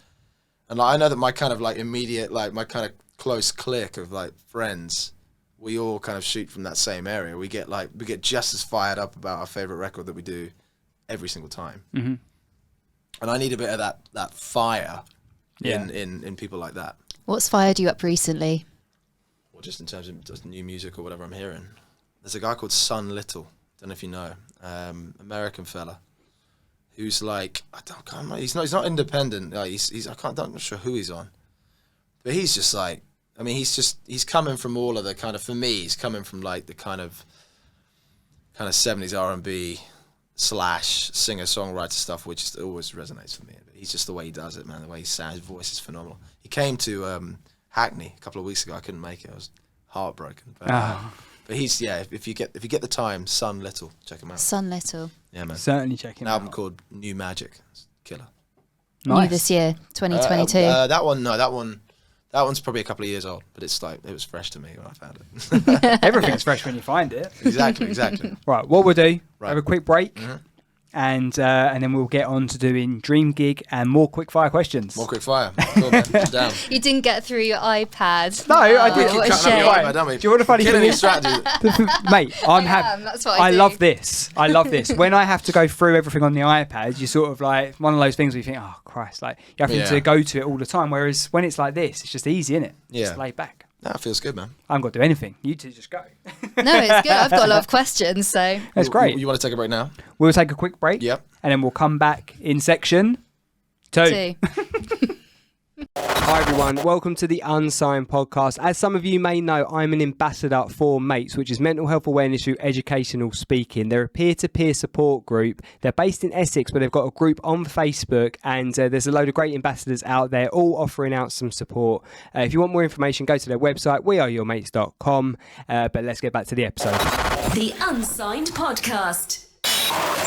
And like, I know that my kind of like immediate, like my kind of close clique of like friends, we all kind of shoot from that same area. We get just as fired up about our favorite record that we do every single time. And I need a bit of that fire in people like that. What's fired you up recently? Well, just in terms of just new music or whatever I'm hearing. There's a guy called Son Little. Don't know if you know. American fella. Who's like, he's not independent. Like, I'm not sure who he's on. But he's just like, I mean, he's coming from all of the kind of, for me, he's coming from like the kind of 70s R&B / singer-songwriter stuff, which just always resonates with me. But he's just the way he does it, man. The way he sounds, his voice is phenomenal. He came to Hackney a couple of weeks ago. I couldn't make it. I was heartbroken. But he's, if you get the time, Son Little, check him out. Son Little. Yeah, man. Certainly check him out. An album called New Magic. It's killer. Nice. New this year, 2022. That one's probably a couple of years old, but it's like, it was fresh to me when I found it. Everything's fresh when you find it. Exactly. Right, what we'll do, have a quick break, and then we'll get on to doing Dream Gig and more quickfire questions. More quick fire. Cool, man. Damn. You didn't get through your iPad. No, I did. What a Cutting shame. up your iPad, don't we? Do you want a funny Killing thing? your strategy. Mate, I'm happy. That's what I do. love this. I love this. When I have to go through everything on the iPad, you sort of like one of those things where you think, oh Christ, like you have to go to it all the time. Whereas when it's like this, it's just easy, innit? Yeah. Just laid back. That feels good, man. I haven't got to do anything. You two just go. No, it's good. I've got a lot of questions, so. That's great. You want to take a break now? We'll take a quick break. Yep. And then we'll come back in section 2. 2. Hi everyone, welcome to the Unsigned podcast. As some of you may know, I'm an ambassador for MATES, which is Mental Health Awareness Through Educational Speaking. They're a peer-to-peer support group. They're based in Essex, but they've got a group on Facebook, and there's a load of great ambassadors out there all offering out some support. If you want more information, go to their website, weareyourmates.com. But let's get back to the episode. The Unsigned Podcast.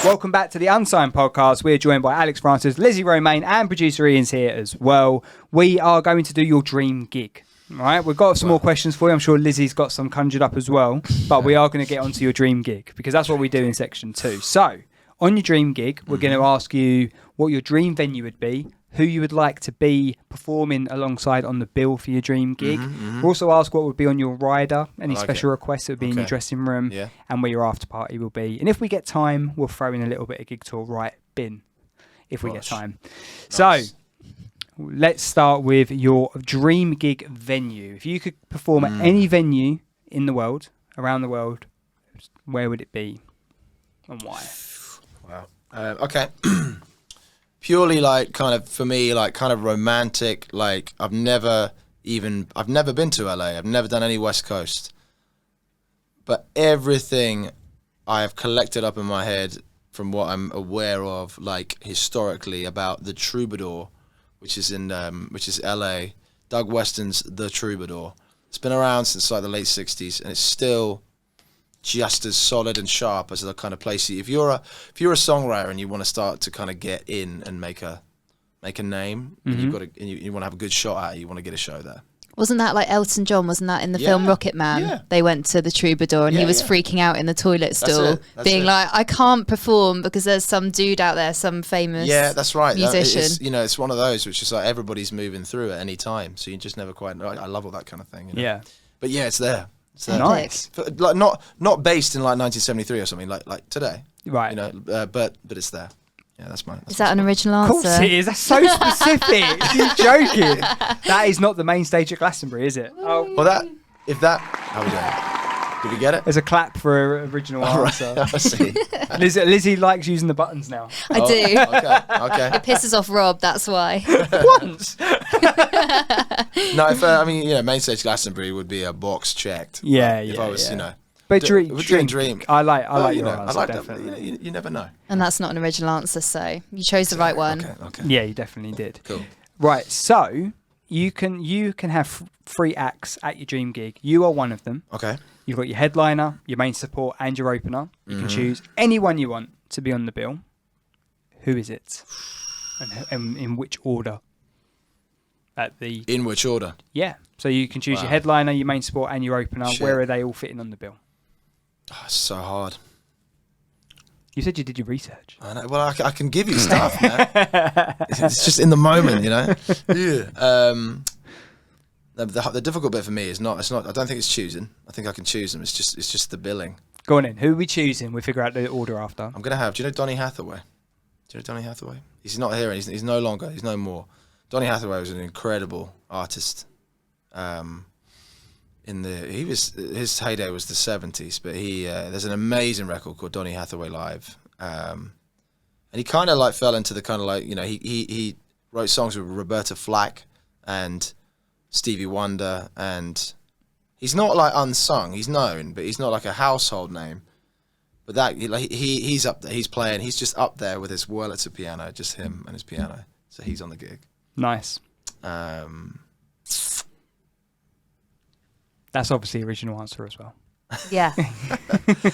Welcome back to the Unsigned podcast. We're joined by Alex Francis, Lizzie Romain, and producer Ian's here as well. We are going to do your dream gig. All right, we've got some more questions for you. I'm sure Lizzie's got some conjured up as well, but we are going to get onto your dream gig because that's what we do in section 2. So, on your dream gig, we're going to ask you what your dream venue would be, who you would like to be performing alongside on the bill for your dream gig. We'll also ask what would be on your rider, any special requests that would be in your dressing room, and where your after party will be. And if we get time, we'll throw in a little bit of gig tour right bin, if we get time. Nice. So, let's start with your dream gig venue. If you could perform at any venue in the world, around the world, where would it be and why? Wow. Okay. Purely like kind of for me like kind of romantic, like I've never been to LA. I've never done any West Coast. But everything I have collected up in my head from what I'm aware of like historically about the Troubadour, which is LA, Doug Weston's The Troubadour. It's been around since like the late 60s and it's still just as solid and sharp as the kind of place if you're a songwriter and you want to start to kind of get in and make a name, and you've got to, and you want to have a good shot at it, you want to get a show there. Wasn't that like Elton John? Wasn't that in the film Rocket Man? Yeah. They went to the Troubadour and he was freaking out in the toilet stall, being like, I can't perform because there's some dude out there, some famous that's right. musician. It's one of those which is like everybody's moving through at any time, so you just never quite know. I love all that kind of thing. You know? Yeah. But yeah, it's there. Nice. Like not based in like 1973 or something like today. Right. You know, but it's there. Yeah, that's mine. Is that an original answer? Of course it is. That's so specific. You're joking. That is not the main stage at Glastonbury, is it? Oh. Well, how we doing? Did we get it? There's a clap for original answer. Right. I see. Lizzie likes using the buttons now. I do. Okay. It pisses off Rob, that's why. Once. No, main stage Glastonbury would be a box checked. Yeah, if I was, But dream. I like your answer. I like definitely. That. You never know. And that's not an original answer, so you chose the right one. Okay. Yeah, you definitely did. Cool. Right, so you can have 3 acts at your dream gig. You are one of them. Okay. You've got your headliner, your main support, and your opener. You can choose anyone you want to be on the bill. Who is it? And in which order? In which order? Yeah. So you can choose your headliner, your main support, and your opener. Shit. Where are they all fitting on the bill? Oh, it's so hard. You said you did your research. I know. Well, I can give you stuff, man. It's just in the moment, you know. Yeah. The difficult bit for me is not. It's not. I don't think it's choosing. I think I can choose them. It's just the billing. Go on in. Who are we choosing? We figure out the order after. I'm gonna have. Do you know Donny Hathaway? Do you know Donny Hathaway? He's not here. And he's no longer. He's no more. Donny Hathaway was an incredible artist. His heyday was the 70s, but there's an amazing record called Donny Hathaway Live, and he kind of like fell into the kind of like he wrote songs with Roberta Flack and Stevie Wonder, and he's not like unsung. He's known, but he's not like a household name. But that he's up there. He's playing. He's just up there with his Wurlitzer piano, just him and his piano. So he's on the gig. Nice. That's obviously original answer as well. Yeah.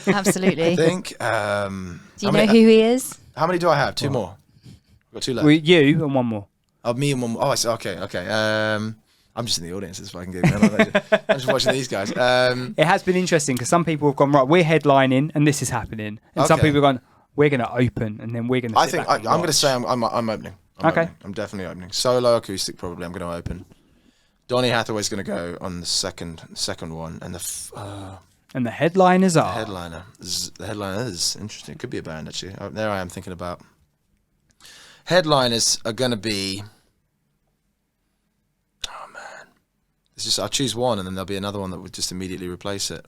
Absolutely. I think. Do you know who he is? How many do I have? 2 more. I've got 2 left. You and 1 more. Oh, me and 1 more. Oh, I see. Okay. I'm just in the audience. This fucking gig. I'm just watching these guys. It has been interesting because some people have gone, right, we're headlining and this is happening. And some people have gone, we're going to open, and then we're going to. I think I'm going to say I'm opening. Okay. Opening. I'm definitely opening. Solo acoustic, probably. I'm going to open. Donny Hathaway's going to go on the second one, and and the headliners are. The headliner is interesting. It could be a band actually. There I am thinking about. Headliners are going to be. Oh man, it's just I'll choose one, and then there'll be another one that would just immediately replace it.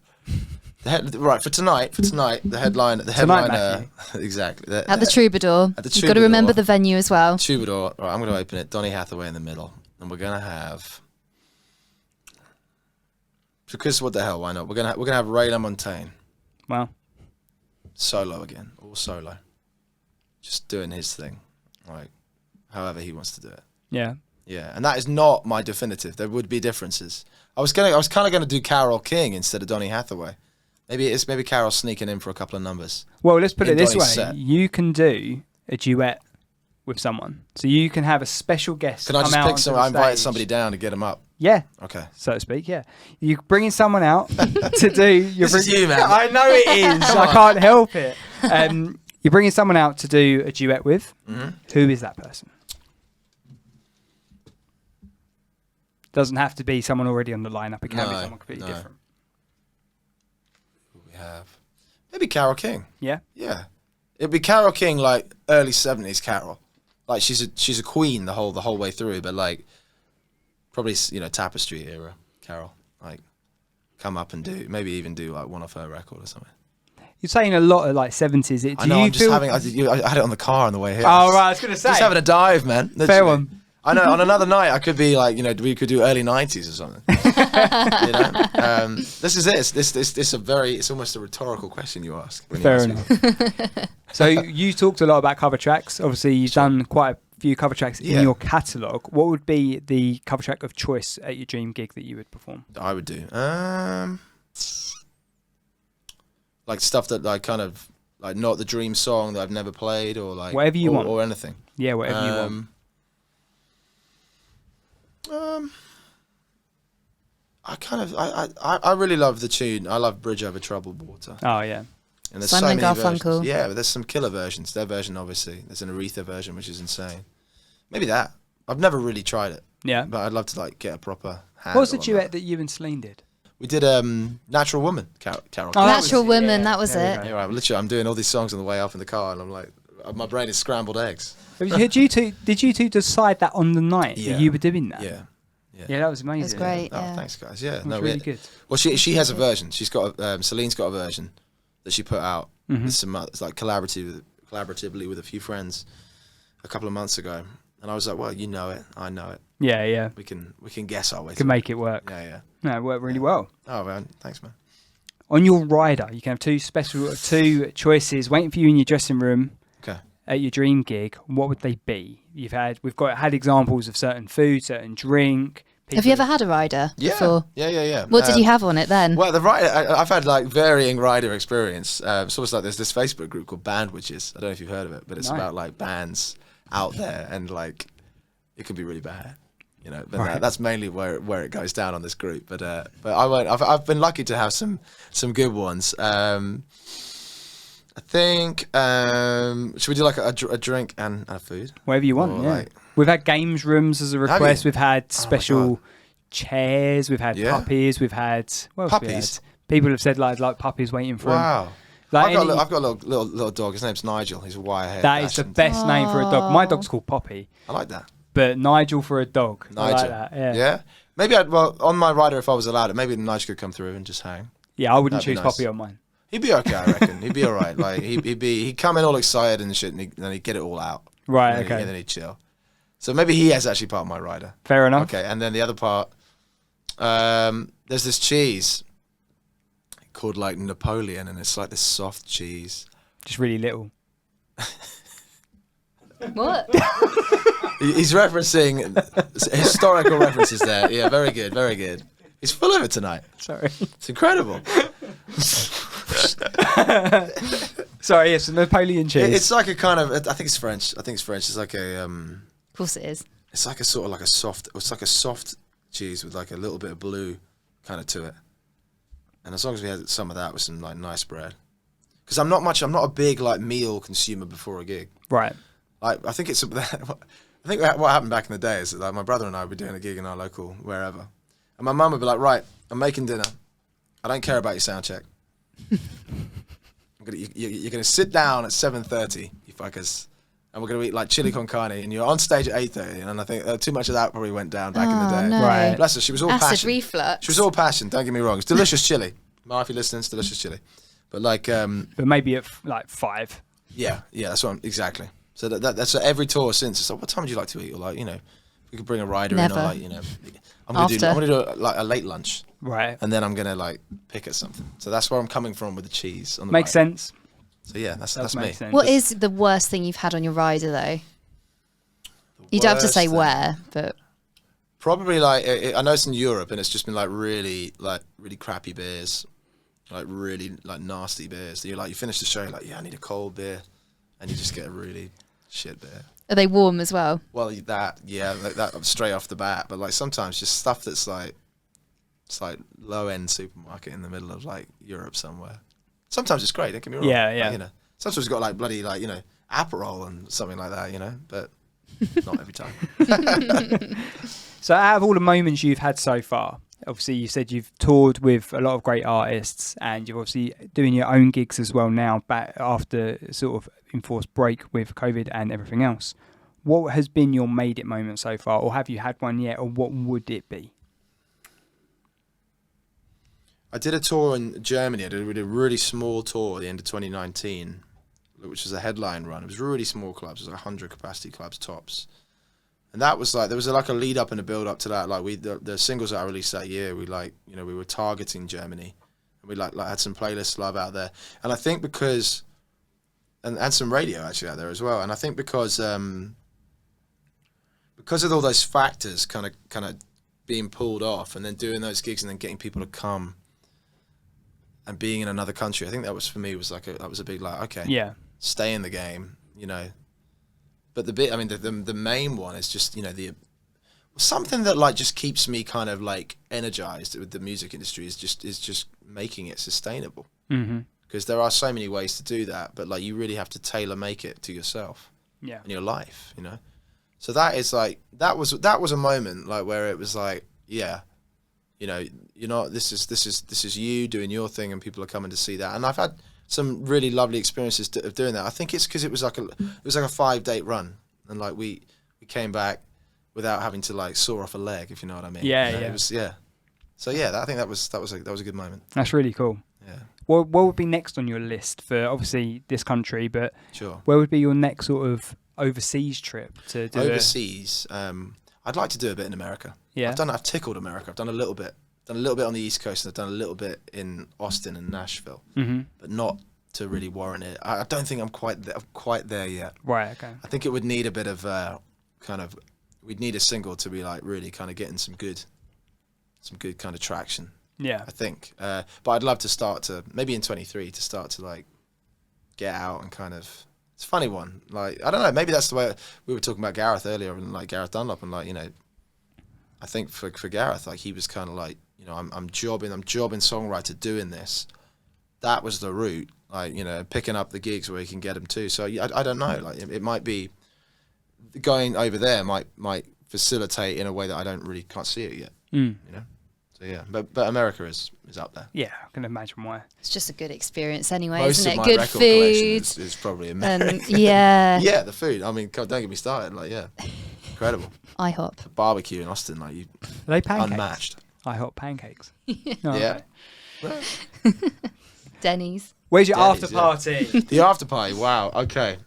Right for tonight, the headliner, exactly. At the Troubadour. At the You've got to remember the venue as well. Troubadour. Right, I'm going to open it. Donny Hathaway in the middle, and we're going to have. Because what the hell? Why not? We're gonna have Ray LaMontagne. Wow. Solo again, all solo. Just doing his thing, like however he wants to do it. Yeah. Yeah, and that is not my definitive. There would be differences. I was kind of gonna do Carole King instead of Donny Hathaway. Maybe Carol sneaking in for a couple of numbers. Well, let's put it this way: set. you can do a duet with someone, so you can have a special guest. Can I come just out pick onto I the invite stage. somebody down to get them up? Yeah. Okay. So to speak, yeah. You're bringing someone out to do. This is you, man. I know it is. I can't help it. You're bringing someone out to do a duet with. Mm-hmm. Who is that person? Doesn't have to be someone already on the lineup. It can be someone completely different. Who we have? Maybe Carole King. Yeah. Yeah. It'd be Carole King, like early 70s Carole. Like she's a queen the whole way through, but like probably Tapestry era Carole. Like come up and maybe even do like one of her record or something. You're saying a lot of like 70s. I know. I had it on the car on the way here. Oh right, I was gonna say. Just having a dive, man. Literally. Fair one. I know. On another night, I could be like, we could do early 90s or something. This is it. It's almost a rhetorical question you ask. Fair enough. So you talked a lot about cover tracks. Obviously, you've done quite a few cover tracks in your catalogue. What would be the cover track of choice at your dream gig that you would perform? I would do like stuff that like kind of like not the dream song that I've never played, or like whatever you want, or anything. Yeah, whatever you want. I really love the tune. I love Bridge Over Troubled Water. Oh yeah. And there's Simon so many Garfunkel. versions. Yeah, but there's some killer versions. Their version, obviously. There's an Aretha version, which is insane. Maybe that. I've never really tried it. Yeah. But I'd love to like get a proper handle. What was the on duet that you and Celine did? We did Natural Woman, Carole. Oh, Natural Woman, that was there it. we go. Yeah, right. Literally, I'm doing all these songs on the way up in the car, and I'm like, my brain is scrambled eggs. Did you two decide that on the night that you were doing that? Yeah. Yeah, that was amazing. It was great. Oh, Yeah. thanks, guys. Yeah, That was really good. Well, she has a version. She's got Celine's got a version that she put out. It's like collaboratively with a few friends a couple of months ago, and I was like, well, you know it, I know it. Yeah, yeah. We can guess our way. Can make it work. Yeah. No, it worked really well. Oh man, thanks, man. On your rider, you can have two choices waiting for you in your dressing room. Okay. At your dream gig, what would they be? We've had examples of certain food, certain drink. Have you ever had a rider before? Yeah. What did you have on it then? Well, the rider, I've had like varying rider experience. It's almost like there's this Facebook group called Band Witches. I don't know if you've heard of it, but it's about like bands out there, and like it can be really bad, But that's mainly where it goes down on this group. But I won't. I've been lucky to have some good ones. I think should we do like a drink and a food? Whatever you want. Yeah. We've had games rooms as a request. We've had special chairs. We've had puppies. We've had what else? Puppies. People have said like puppies waiting for them. Wow. Like I've got a little dog. His name's Nigel. He's a wire-haired. That is the best name for a dog. My dog's called Poppy. I like that. But Nigel for a dog. Nigel. I like that. Yeah. Yeah. Maybe on my rider, if I was allowed it, maybe Nigel could come through and just hang. Yeah, I wouldn't That'd be choose nice. Poppy on mine. He'd be okay, I reckon. He'd be all right. Like he'd come in all excited and shit, and then he'd get it all out. Right. And Okay. then he'd chill. So maybe he has actually part of my rider. Fair enough. Okay, and then the other part, there's this cheese called like Napoleon, and it's like this soft cheese. Just really little. What? He's referencing historical references there. Yeah, very good, very good. He's full of it tonight. Sorry. It's incredible. Sorry, yes, Napoleon cheese. It's like a kind of. I think it's French. It's like a. Of course it is. It's like a sort of like a soft. It's like a soft cheese with like a little bit of blue kind of to it. And as long as we had some of that with some like nice bread, because I'm not a big like meal consumer before a gig. Right. Like I think what happened back in the day is that like my brother and I would be doing a gig in our local wherever, and my mum would be like, right, I'm making dinner. I don't care about your sound check. You're gonna sit down at 7:30, you fuckers, and we're gonna eat like chili con carne, and you're on stage at 8:30. And I think too much of that probably went down back in the day. No. Right. Bless her, she was all Acid passion. reflux. She was all passion. Don't get me wrong. It's delicious chili. Ma, if you're listening, it's delicious chili. But like, But maybe at like 5. yeah, that's what exactly. So that's every tour since. It's like, what time would you like to eat? Or like, we could bring a rider Never. in, or like, I'm gonna do like a late lunch, Right. and then I'm gonna like pick at something. So that's where I'm coming from with the cheese on the Makes right. sense. So yeah, that's Does me. make sense. What is the worst thing you've had on your rider, though? You don't have to Worst say thing. where, but Probably like I know it's in Europe, and it's just been like really crappy beers, like really like nasty beers. You finish the show, you're like, yeah, I need a cold beer, and you just get a really shit beer. are they warm as well? Well, that straight off the bat, but like sometimes just stuff that's like it's like low end supermarket in the middle of like Europe somewhere. Sometimes it's great. Don't get me wrong. Yeah. Like, sometimes it's got like bloody like Aperol and something like that. But not every time. So out of all the moments you've had so far, obviously you said you've toured with a lot of great artists, and you're obviously doing your own gigs as well now, back after sort of enforced break with COVID and everything else. What has been your made it moment so far, or have you had one yet, or what would it be? I did a tour in Germany. I did a really small tour at the end of 2019, which was a headline run. It was really small clubs. It was like 100 capacity clubs tops. And that was like, there was like a lead up and a build up to that. Like the singles that I released that year, we were targeting Germany, and we like had some playlists live out there. And I think because, and some radio actually out there as well. And I think because of all those factors kind of being pulled off, and then doing those gigs and then getting people to come and being in another country, I think that was for me that was a big like, okay, Yeah. stay in the game, But the main one is just something that like just keeps me kind of like energized with the music industry is just making it sustainable. Mm-hmm. Because there are so many ways to do that, but like you really have to tailor make it to yourself Yeah. and your life, So that is like that was a moment like where it was like, yeah, this is you doing your thing, and people are coming to see that. And I've had some really lovely experiences of doing that. I think it's because it was like a 5-date run, and like we came back without having to like saw off a leg, if you know what I mean. Yeah, And yeah. It was So yeah, I think that was a good moment. That's really cool. Yeah, What would be next on your list for obviously this country, but sure. where would be your next sort of overseas trip to do Overseas, I'd like to do a bit in America. Yeah. I've tickled America. I've done a little bit on the East Coast, and I've done a little bit in Austin and Nashville, but not to really warrant it. I don't think I'm quite there yet. Right, okay. I think it would need a bit of we'd need a single to be like really kind of getting some good kind of traction, Yeah. I think. But I'd love to start to, maybe in 23, to start to like get out and kind of, it's a funny one. Like, I don't know, maybe that's the way we were talking about Gareth earlier, and like Gareth Dunlop, and like, I think for Gareth, like he was kind of like, I'm jobbing songwriter doing this. That was the route, like, picking up the gigs where he can get them too. So I don't know, like it might be going over there might facilitate in a way that I can't see it yet. So yeah, but America is up there. Yeah, I can imagine why. It's just a good experience anyway, Most isn't of it? my Good record collection food. is probably America. And yeah, Yeah, the food. I mean, God, don't get me started. Like, yeah, incredible. IHOP. The barbecue in Austin, like, Are they pancakes? unmatched. IHOP pancakes. Oh, Yeah. okay. Denny's. Where's your Denny's, after yeah. party? The after party. Wow. Okay.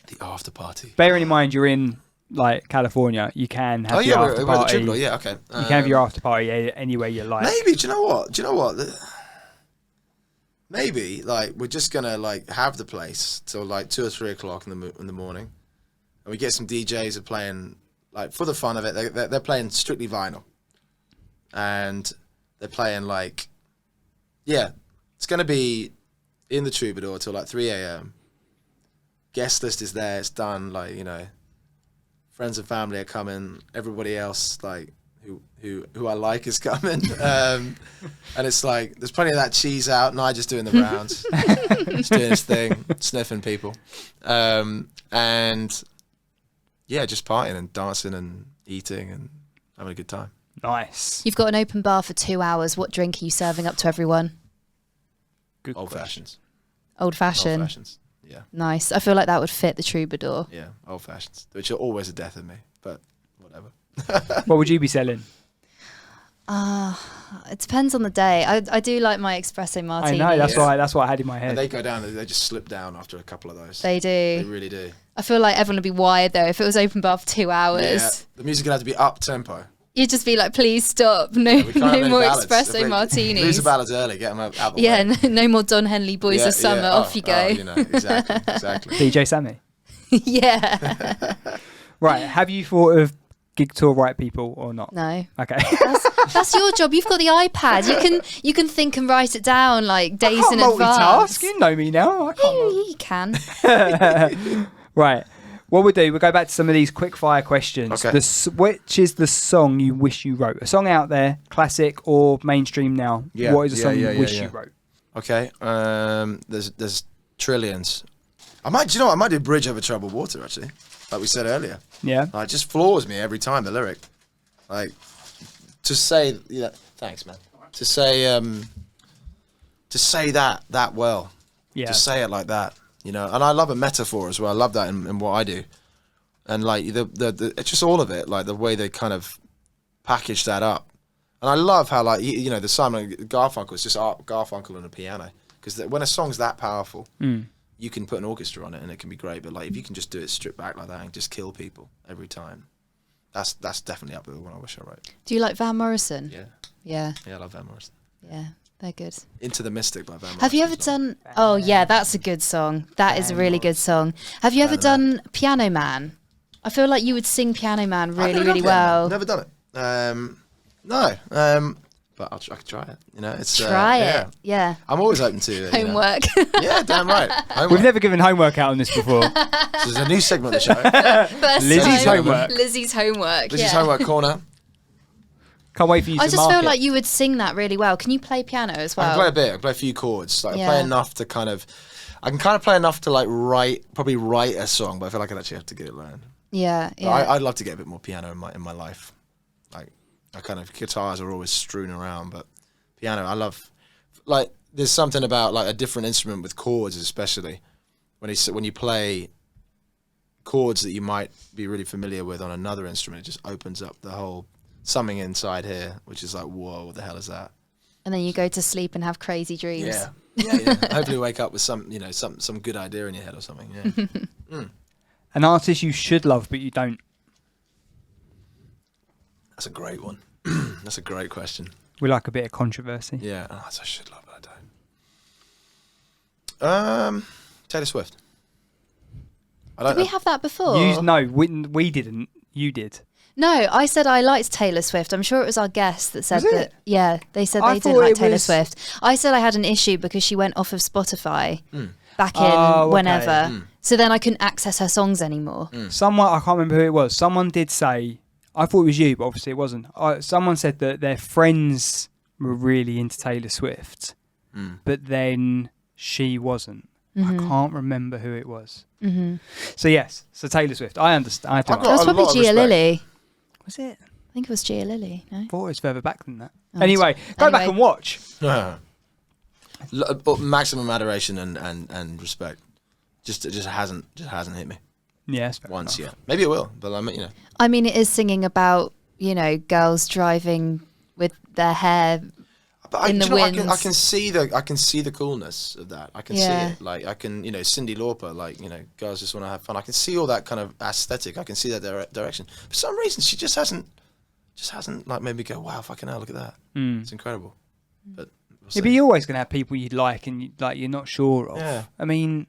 The after party. Bearing in mind you're in like California, you can have your after we're at the party. Troubadour. Yeah, okay. You can have your after party anywhere you like. Maybe. Do you know what? Maybe like we're just gonna like have the place till like 2 or 3 o'clock in the morning, and we get some DJs are playing like for the fun of it. They're playing strictly vinyl, and they're playing like, yeah, it's gonna be in the Troubadour till like 3 a.m. Guest list is there. It's done. Like, friends and family are coming. Everybody else, like, who I like is coming. And it's like, there's plenty of that cheese out. Nigel's doing the rounds. He's doing his thing, sniffing people. And yeah, just partying and dancing and eating and having a good time. Nice. You've got an open bar for 2 hours. What drink are you serving up to everyone? Good Old question. fashions. Old fashioned. Old fashions. Yeah. Nice. I feel like that would fit the troubadour. Yeah. Old fashions, which are always a death of me, but whatever. What would you be selling? It depends on the day. I do like my espresso martinis. I know, that's what I had in my head. And they go down, they just slip down after a couple of those. They do. They really do. I feel like everyone would be wired though if it was open bar for 2 hours. Yeah. The music would have to be up tempo. You'd just be like, please stop. No, We can't have no any more ballads. espresso Lose martinis. the ballads early, get them out the way. Yeah, no more Don Henley Boys of Summer. Off you go. Exactly. DJ Sammy. Yeah. Right. Have you thought of gig tour right people or not? No. Okay. That's your job. You've got the iPad. You can think and write it down like days I can't in multitask. advance. You know me now. I can't. You can. Right. What we'll do, we'll go back to some of these quick fire questions. Okay. Which is the song you wish you wrote? A song out there, classic or mainstream now? Yeah, What is a yeah, song yeah, you yeah, wish yeah. you wrote? Okay. There's trillions. I might do Bridge Over Troubled Water actually, like we said earlier. Yeah. Like, it just floors me every time, the lyric. Like, to say, yeah, thanks, man. To say that well. Yeah. To say it like that, and I love a metaphor as well. I love that in what I do. And like the it's just all of it, like the way they kind of package that up. And I love how like, the Simon Garfunkel is just Art Garfunkel on a piano. Because when a song's that powerful, you can put an orchestra on it and it can be great. But like, if you can just do it stripped back like that and just kill people every time, that's definitely up with the one I wish I wrote. Do you like Van Morrison? Yeah. Yeah. Yeah, I love Van Morrison. Yeah. They're good. Into the Mystic by Van Morrison. Have you ever done... Oh, yeah, that's a good song. That is a really good song. Have you ever done Piano Man? I feel like you would sing Piano Man really, really well. Never done it. No. But I could try it. It's Try it. Yeah. I'm always open to Homework. Yeah, damn right. Homework. We've never given homework out on this before. So there's a new segment of the show. First Lizzie's time. homework. Lizzie's homework. Lizzie's yeah. homework corner. Can't wait for you I to just mark feel it. like you would sing that really well. Can you play piano as I well? can play a bit. I can play a few chords. Like, I Yeah. play enough to I can kind of play enough to like probably write a song, but I feel like I'd actually have to get it learned. Yeah. But Yeah. I'd love to get a bit more piano in my life. Like, guitars are always strewn around, but piano, I love. Like, there's something about like a different instrument with chords, especially when you play chords that you might be really familiar with on another instrument. It just opens up the whole something inside here, which is like, whoa, what the hell is that? And then you go to sleep and have crazy dreams. Yeah. Yeah. Hopefully wake up with some good idea in your head or something. Yeah. An artist you should love but you don't. That's a great one. That's a great question. We like a bit of controversy. Yeah. Oh, I should love, but I don't. Taylor Swift. I don't Did we know. have that before? No, we didn't. You did. No, I said I liked Taylor Swift. I'm sure it was our guest that said Was it? that. Yeah, they said I they didn't thought like it Taylor was- Swift. I said I had an issue because she went off of Spotify back in Oh, okay. whenever. So then I couldn't access her songs anymore. Someone, I can't remember who it was. Someone did say, I thought it was you, but obviously it wasn't. Someone said that their friends were really into Taylor Swift, but then she wasn't. I can't remember who it was. So yes, so Taylor Swift. I understand. I I've It got was a probably lot of Gia respect. Lily. Was it? I think it was Gia Lily. No? I thought it was further back than that. Oh, Anyway, go back anyway. and watch. But maximum adoration and respect. It just hasn't hit me Yes. once yet. Maybe it will, but I mean, it is singing about, girls driving with their hair. But In the I winds. can see the coolness of that. I can see Yeah. it. Like, I can, Cyndi Lauper, like, girls just want to have fun. I can see all that kind of aesthetic. I can see that direction. For some reason, she just hasn't like made me go, wow, fucking hell, look at that. It's incredible. But we'll Yeah, but see. you're always going to have people you like and you're not sure of. Yeah. I mean,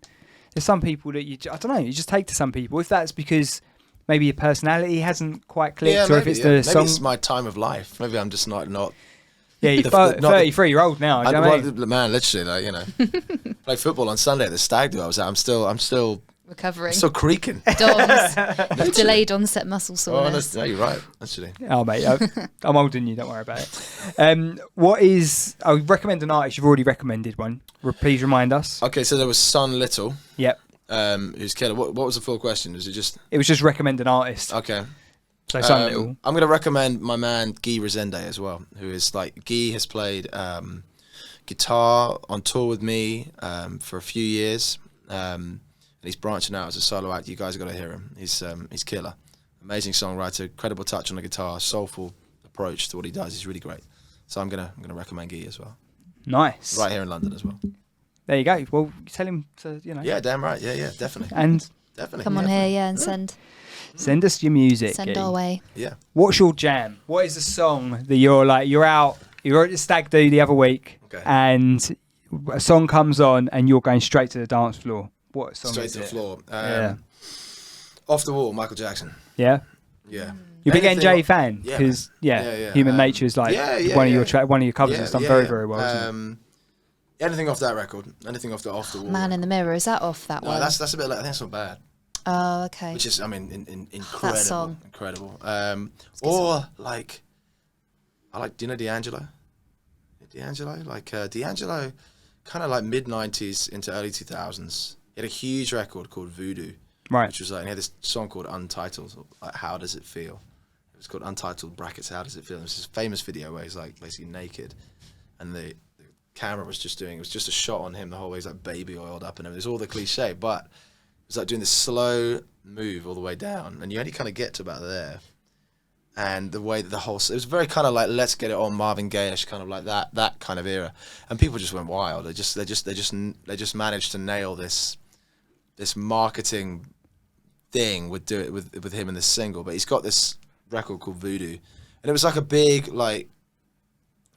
there's some people that I don't know, you just take to some people. If that's because maybe your personality hasn't quite clicked, or if it's the maybe song. it's my time of life. Maybe I'm just not. Yeah, you're not the- 33-year-old now. Do you know what I mean? Man, literally, like, play football on Sunday at the stag do I was at. I'm still recovering. Still creaking. DOMS, delayed onset muscle soreness. No, you're right, actually. Oh, mate, I'm older than you. Don't worry about it. I would recommend an artist. You've already recommended one. Please remind us. Okay, so there was Son Little, Yep. who's killer. What was the full question? Was it just... It was just recommend an artist. Okay. So Son Little. I'm going to recommend my man Guy Resende as well, who is like... Guy has played guitar on tour with me for a few years. And he's branching out as a solo act. You guys have got to hear him. He's killer. Amazing songwriter, credible touch on the guitar, soulful approach to what he does. He's really great. So I'm gonna recommend Guy as well. Nice. Right here in London as well. There you go. Well, tell him to, Yeah, damn right. Yeah, definitely. And Definitely. Come on here, and send us your music. send Guy. our way. Yeah. What's your jam? What is the song that you're at the stag do the other week, Okay. and a song comes on and you're going straight to the dance floor? What song Straight is to the it? floor. Yeah. Off the Wall, Michael Jackson. Yeah. Yeah. You're a big Anything- NJ fan Yeah, because Yeah. Human Nature is like one of your covers that's done very well. Isn't it? Anything off that record, anything off the Wall. Man in the Mirror, is that off that No, one? that's a bit like, I think it's not bad. Oh, okay. Which is, I mean, incredible. song. Incredible. Or like, do you know D'Angelo? D'Angelo? Like, D'Angelo, kind of like mid-90s into early 2000s. He had a huge record called Voodoo. Right. Which was like, he had this song called Untitled, like How Does It Feel? It was called Untitled brackets How Does It Feel? It was this famous video where he's like basically naked, and the camera was just it was just a shot on him the whole way. He's like baby oiled up and everything. It was all the cliche, but it was like doing this slow move all the way down, and you only kind of get to about there. And the way that it was very kind of like Let's Get It On, Marvin Gaye-ish, kind of like that kind of era, and people just went wild. They just managed to nail this marketing thing with him in this single. But he's got this record called Voodoo, and it was like a big, like,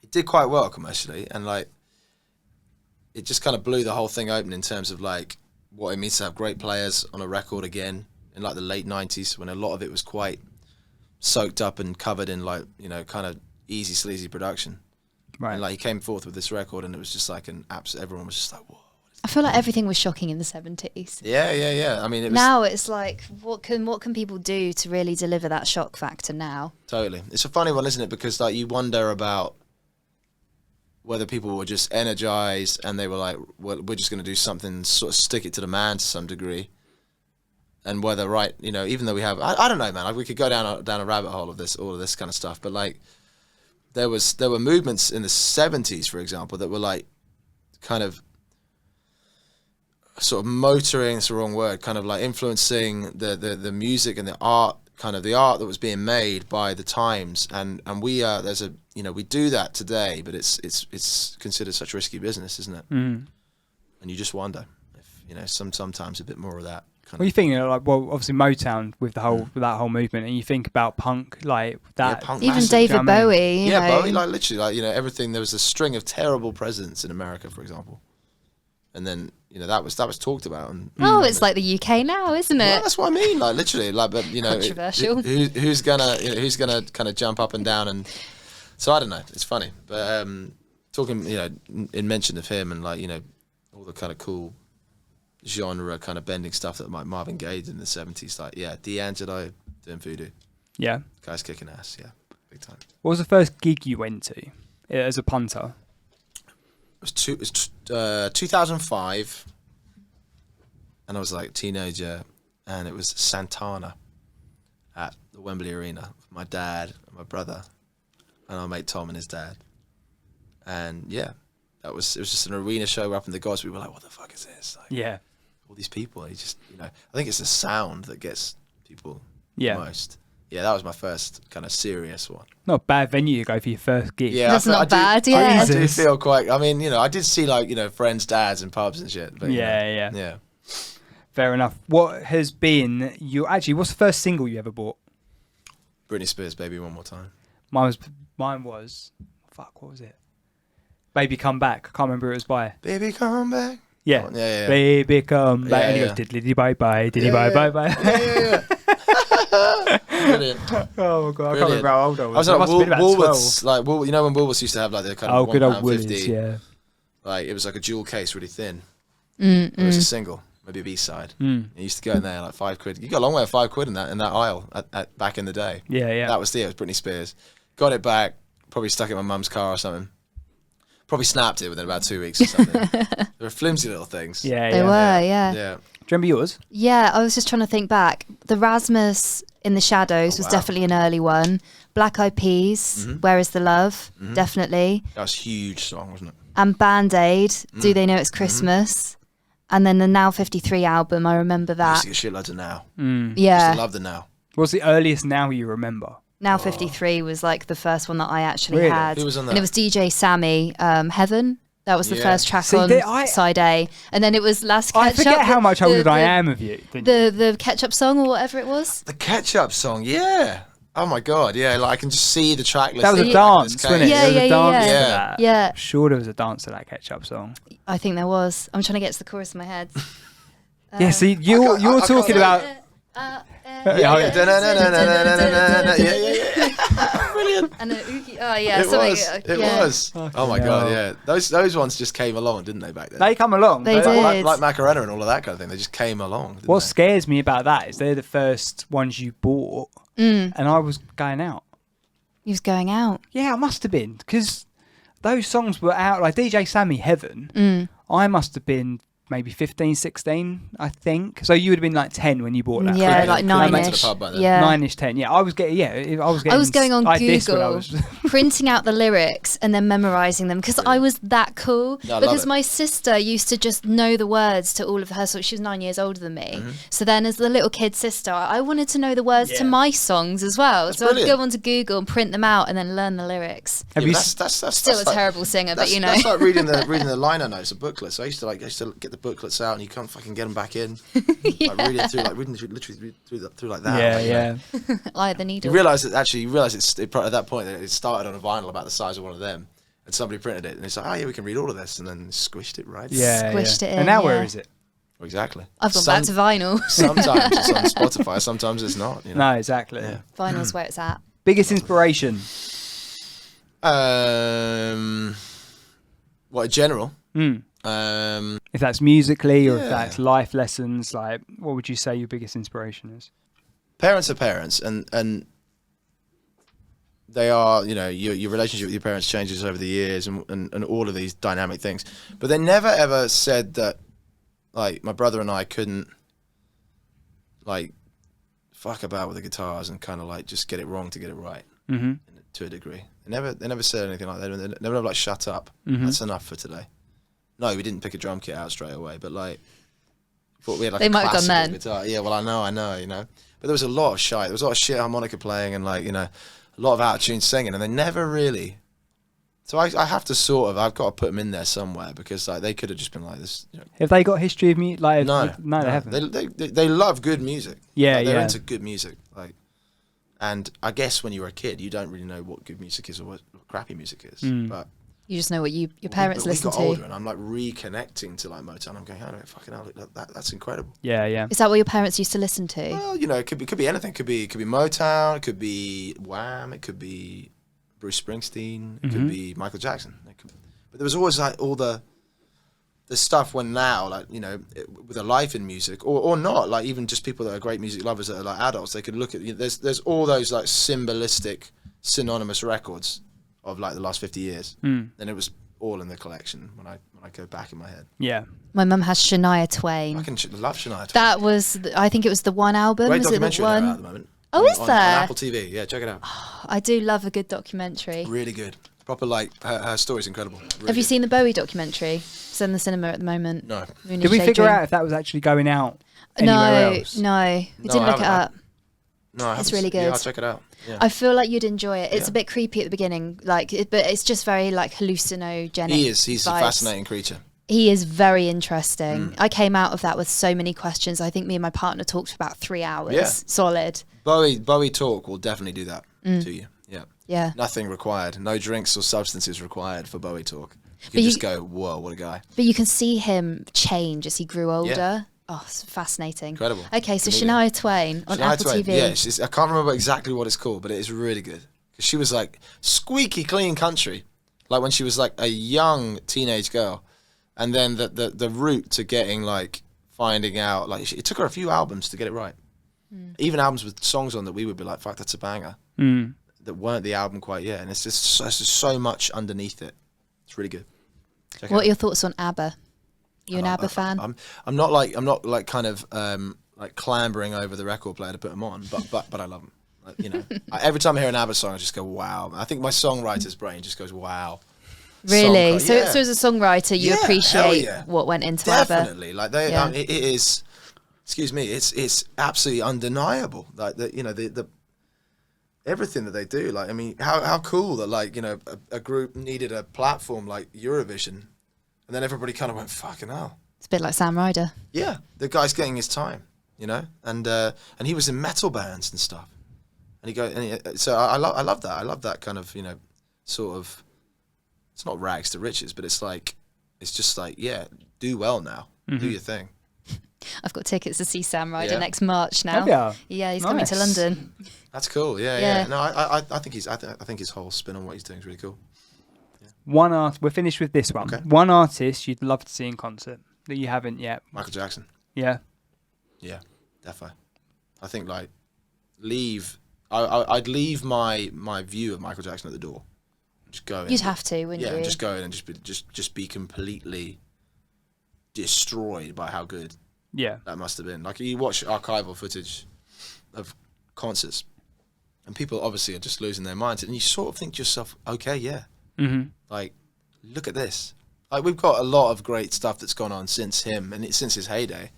it did quite well commercially, and like it just kind of blew the whole thing open in terms of like what it means to have great players on a record again in like the late 90s, when a lot of it was quite soaked up and covered in like, kind of easy sleazy production. Right. And like he came forth with this record, and it was just like everyone was just like, whoa. I feel like everything was shocking in the 70s. Yeah. I mean, it was Now it's like, what can people do to really deliver that shock factor now? totally. It's a funny one, isn't it? Because like you wonder about whether people were just energized and they were like, well, we're just going to do something, sort of stick it to the man to some degree. And whether, right, even though we have, I don't know, man, like we could go down a rabbit hole of all of this kind of stuff. But like, there were movements in the 70s, for example, that were like, kind of, sort of motoring, it's the wrong word, kind of like influencing the music and the art, kind of the art that was being made by the times. And we we do that today, but it's considered such risky business, isn't it? Mm. And you just wonder if, sometimes a bit more of that. What are you thinking? Like, well, obviously Motown with the whole with that whole movement, and you think about punk like that. Yeah, punk Even massive. David Do you know what I mean? Bowie. you Yeah, know. Bowie, like literally, like everything. There was a string of terrible presidents in America, for example, and then that was talked about. And Oh, it's like the UK now, isn't well, it? that's what I mean. Like literally, like but Controversial. who's gonna kind of jump up and down, and so I don't know. It's funny, but talking in mention of him and like all the kind of cool genre kind of bending stuff that Marvin Gaye did in the 70s, like D'Angelo doing Voodoo. Yeah. Guy's kicking ass, big time. What was the first gig you went to as a punter? It was 2005, and I was like a teenager, and it was Santana at the Wembley Arena with my dad and my brother and our mate Tom and his dad. And it was just an arena show. We're up in the gods. We were like, what the fuck is this? Like, Yeah. all these people. He just, I think it's the sound that gets people Yeah. most. Yeah, that was my first kind of serious one. Not a bad venue to go for your first gig. Yeah, That's not I bad, yeah. I do Jesus. feel quite. I mean, I did see like friends' dads in pubs and shit. But, Yeah. Fair enough. What has been what's the first single you ever bought? Britney Spears, Baby One More Time. Mine was fuck, what was it? Baby Come Back. I can't remember who it was by. Baby, come back. Yeah. Yeah. Baby Come Back. Yeah, And he yeah. goes diddly bye bye, diddly bye bye bye. Yeah. Brilliant. Oh god, I can't Brilliant. remember how old I I was. was I like must have been about Woolworths, like when Woolworths used to have like their kind 12. of Oh, good old £1.50. Willies, yeah. Like it was like a jewel case, really thin. It was a single. maybe a B-side. You used to go in there like £5. You got a long way of £5 in that aisle back in the day. Yeah. That was it was Britney Spears. Got it back, probably stuck it in my mum's car or something. Probably snapped it within about 2 weeks or something. They were flimsy little things. Yeah, They were, yeah. Yeah. Do you remember yours? Yeah, I was just trying to think back. The Rasmus in the Shadows was definitely an early one. Black Eyed Peas, Where Is the Love? Definitely. That was a huge song, wasn't it? And Band Aid, Do They Know It's Christmas? And then the Now 53 album, I remember I that. used to get shitloads of Now. Yeah. I love the Now. What's the earliest Now you remember? Now 53 was like the first one that I actually Really? had. Who was on that? And it was DJ Sammy, Heaven. That was the Yeah. first track See, on side A. And then it was Last I Ketchup. forget how much older I am of you. The Ketchup song or whatever it was. The Ketchup song, yeah. Oh my God, yeah. Like I can just see the track list. That was a dance, wasn't it? Yeah, There was a dance to yeah. that. Yeah. I'm sure there was a dance to that Ketchup song. I think there was. I'm trying to get to the chorus in my head. Yeah, see, you're I talking can't- about... Yeah. Brilliant. And oh yeah, It something. was. It yeah. was. Oh my God, yeah. Those ones just came along, didn't they, back then? They come along. They but did. Like Macarena and all of that kind of thing. They just came along. Didn't What they? scares me about that is they're the first ones you bought, and I was going out. He was going out. Yeah, I must have been, because those songs were out, like DJ Sammy, Heaven. I must have been maybe 15, 16, I think. So you would have been like 10 when you bought that. Yeah, Creeping- like creeping back to the 9ish. pub back then. Yeah. 9ish, 10. Yeah, I was getting. I was going on like this when I Google, was- printing out the lyrics and then memorizing them because I was that cool. Yeah, I love because it. my sister used to just know the words to all of her songs. She was 9 years older than me. So then, as the little kid sister, I wanted to know the words to Yeah. my songs as well. So I'd brilliant. go onto Google and print them out and then learn the lyrics. Have Yeah, you but s- that's Still a like- terrible singer, but That's, you know. that's like reading the liner notes of booklets. I used to get the booklets out and you can't fucking get them back in. Like reading through through like that. yeah, like, yeah. Eye of the needle. You realise at that point that it started on a vinyl about the size of one of them, and somebody printed it, and it's like, oh yeah, we can read all of this, and then squished it right. Yeah, Squished yeah. it in, And now yeah. where is it? Exactly. I've gone back to vinyl. Sometimes it's on Spotify, sometimes it's not. You know? No, exactly. Yeah. Vinyl's where it's at. Biggest inspiration? What in general? If that's musically or if Yeah. that's life lessons, like what would you say your biggest inspiration is? Parents are parents, and they are, you know, your relationship with your parents changes over the years, and all of these dynamic things. But they never ever said that, like, my brother and I couldn't, like, fuck about with the guitars and kind of like just get it wrong to get it right, to a degree. They never said anything like that. They never like, shut up. That's enough for today. No, we didn't pick a drum kit out straight away, but like, thought we had like They a might have gone classical then. guitar. Yeah, well, I know, you know. But there was a lot of shite. There was a lot of shit harmonica playing and like, you know, a lot of out of tune singing, and they never really. So I have to I've got to put them in there somewhere because like they could have just been like this. You know, Have they got history of music? Like, no, they haven't. They love good music. Yeah, Like, they're yeah. into good music. Like, and I guess when you're a kid, you don't really know what good music is or what crappy music is. But You just know what your parents we listen got to. older, and I'm like reconnecting to like Motown. I'm going, oh no, fucking hell, that's incredible. Yeah, yeah. Is that what your parents used to listen to? Well, you know, it could be anything. It could be Motown. It could be Wham. It could be Bruce Springsteen. It could be Michael Jackson. But there was always like all the stuff when now, like, you know, with a life in music or not, like even just people that are great music lovers that are like adults, they could look at, there's all those like symbolistic, synonymous records of like the last 50 years. And it was all in the collection when I go back in my head. Yeah. My mum has Shania Twain. I can love Shania Twain. That was, I think it was the one album. Great Was it the documentary out at one? the moment. Oh, is on there? Apple TV. Yeah, check it out. I do love a good documentary. Really good. Proper, like, her story's incredible. Really Have you good. seen the Bowie documentary? It's in the cinema at the moment. No. Moon Did is we figure Shaking. out if that was actually going out anywhere else? No, we No, didn't I look it haven't. up. No, I It's haven't really seen- Yeah, good. I'll check it out. Yeah. I feel like you'd enjoy it. It's Yeah. a bit creepy at the beginning, like, but it's just very like hallucinogenic. He's a vibes. fascinating creature. He is very interesting. I came out of that with so many questions. I think me and my partner talked for about 3 hours, Yeah. solid. Bowie talk will definitely do that to you. Yeah. Yeah. Nothing required. No drinks or substances required for Bowie talk. You But can you- just go, whoa, what a guy. But you can see him change as he grew older. Oh, it's fascinating. Incredible. Okay, so Good movie. Shania Twain on Shania Apple Twain, TV. yeah, I can't remember exactly what it's called, but it is really good. Because she was like squeaky clean country, like when she was like a young teenage girl. And then the route to getting like finding out, like, it took her a few albums to get it right. Even albums with songs on that we would be like, fuck, that's a banger. That weren't the album quite yet. And it's just so much underneath it. It's really good. Check it What out. are your thoughts on ABBA? You an ABBA fan? I'm not like kind of like clambering over the record player to put them on, but I love them. Like, you know, every time I hear an ABBA song, I just go, wow. I think my songwriter's brain just goes, wow. Really? So yeah. as a songwriter, you Yeah, hell appreciate yeah. what went into ABBA? Definitely. Like they, Yeah. it is. Excuse me. It's absolutely undeniable. Like the everything that they do. Like, I mean, how cool that, like, you know, a group needed a platform like Eurovision, and then everybody kind of went, fucking hell. It's a bit like Sam Ryder. Yeah, the guy's getting his time, you know, and he was in metal bands and stuff, so I love that. I love that kind of, you know, sort of. It's not rags to riches, but it's like, it's just like, yeah, do well now, do your thing. I've got tickets to see Sam Ryder Yeah. next March now. Have ya? Yeah, he's coming to Nice. London. That's cool. Yeah. Yeah. No, I think his whole spin on what he's doing is really cool. We're finished with this one. Okay. One artist you'd love to see in concert that you haven't yet. Michael Jackson. Yeah. Yeah, definitely. I think like I'd leave my view of Michael Jackson at the door. Just go in. You'd have to, wouldn't Yeah, you? and just go in and just be completely destroyed by how good Yeah. that must have been. Like, you watch archival footage of concerts, and people obviously are just losing their minds, and you sort of think to yourself, okay, yeah, like, look at this. Like, we've got a lot of great stuff that's gone on since him and since his heyday,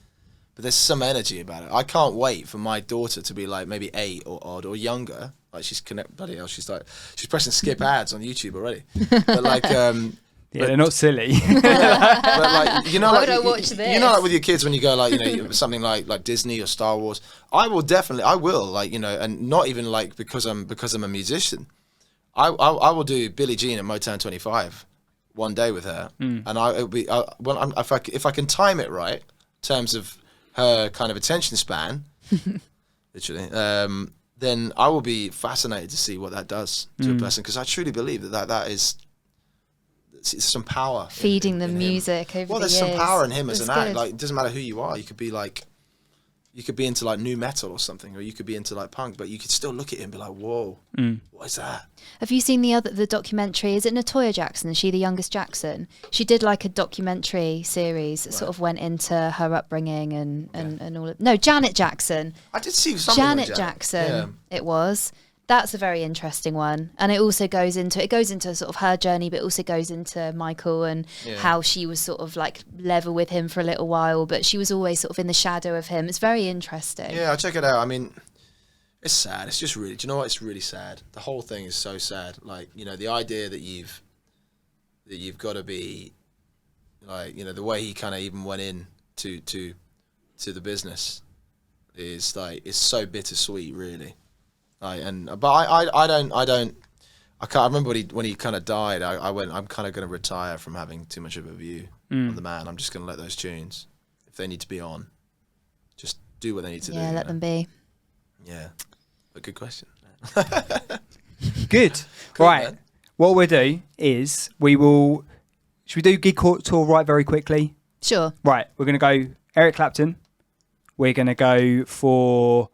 but there's some energy about it. I can't wait for my daughter to be like maybe 8 or odd or younger. Like, she's bloody hell, she's pressing skip ads on YouTube already. But like, Yeah, they're not silly. but like, you know, Why like, would I watch you this? know, like with your kids when you go, like, you know, something like Disney or Star Wars. I will, like, you know, and not even like because I'm a musician. I will do Billie Jean at Motown 25 one day with her, and if I can time it right in terms of her kind of attention span, literally, then I will be fascinated to see what that does to a person, because I truly believe that is. It's some power. Feeding the in him. music over Well, the there's years. some power in him as That's an act. good. Like, it doesn't matter who you are. You could be like, you could be into like new metal or something, or you could be into like punk, but you could still look at him and be like, whoa, what is that? Have you seen the documentary? Is it Natoya Jackson? Is she the youngest Jackson? She did like a documentary series that sort of went into her upbringing and all of. No, Janet Jackson. I did see something Janet with Jackson. It was. That's a very interesting one, and it also goes into sort of her journey, but it also goes into Michael and how she was sort of like level with him for a little while, but she was always sort of in the shadow of him. It's very interesting. Yeah, I'll check it out. I mean, it's sad. It's just really. Do you know what? It's really sad. The whole thing is so sad. Like, you know, the idea that you've got to be, like, you know, the way he kind of even went in to the business is like, it's so bittersweet, really. I can't. I remember when he kind of died. I went, I'm kind of going to retire from having too much of a view on the man. I'm just going to let those tunes, if they need to be on, just do what they need to do. Yeah, let them be. Yeah, but good question. Good. Cool, right. man. What we'll do is should we do Gig Tour right very quickly? Sure. Right. We're going to go Eric Clapton. We're going to go for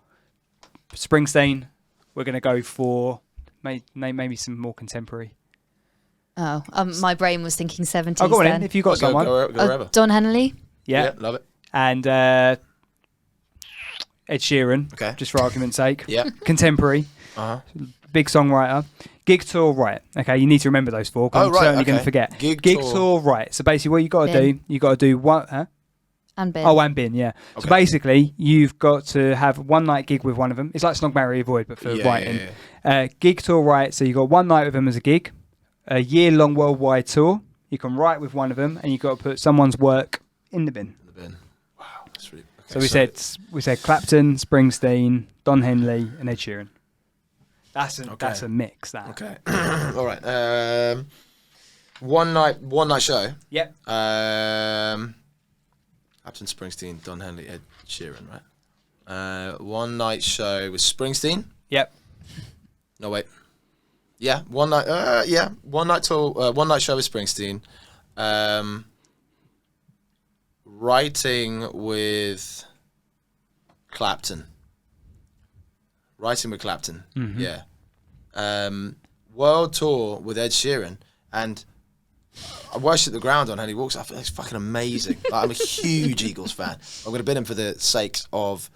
Springsteen. We're going to go for maybe some more contemporary. Oh, my brain was thinking 70s. Oh, go on then. in if you've got someone. Go wherever. Don Henley. Yeah. Love it. And Ed Sheeran, Okay. just for argument's sake. Yeah. Contemporary, big songwriter. Gig tour, right. Okay, you need to remember those four, 'cause Oh, I'm right, certainly okay. going to forget. Gig tour, tour. right. So basically what you got to do, you got to do one, huh? And Bin. Oh, and Bin, yeah. So Okay. basically, you've got to have one night gig with one of them. It's like Snog, Marry, Avoid, but for writing. Gig tour, right. So you got one night with them as a gig, a year-long worldwide tour. You can write with one of them, and you've got to put someone's work in the bin. The bin. Wow, that's really. Okay, So we said Clapton, Springsteen, Don Henley, and Ed Sheeran. That's a mix. That. Okay. All right. One night show. Yep. Captain Springsteen, Don Henley, Ed Sheeran, right? One night show with Springsteen. Yep. No, wait. Yeah, one night. Yeah, one night tour. One night show with Springsteen. writing with Clapton. Yeah. World tour with Ed Sheeran, and I worship the ground on how he walks. I feel it's fucking amazing. Like, I'm a huge Eagles fan. I'm going to bid him for the sakes of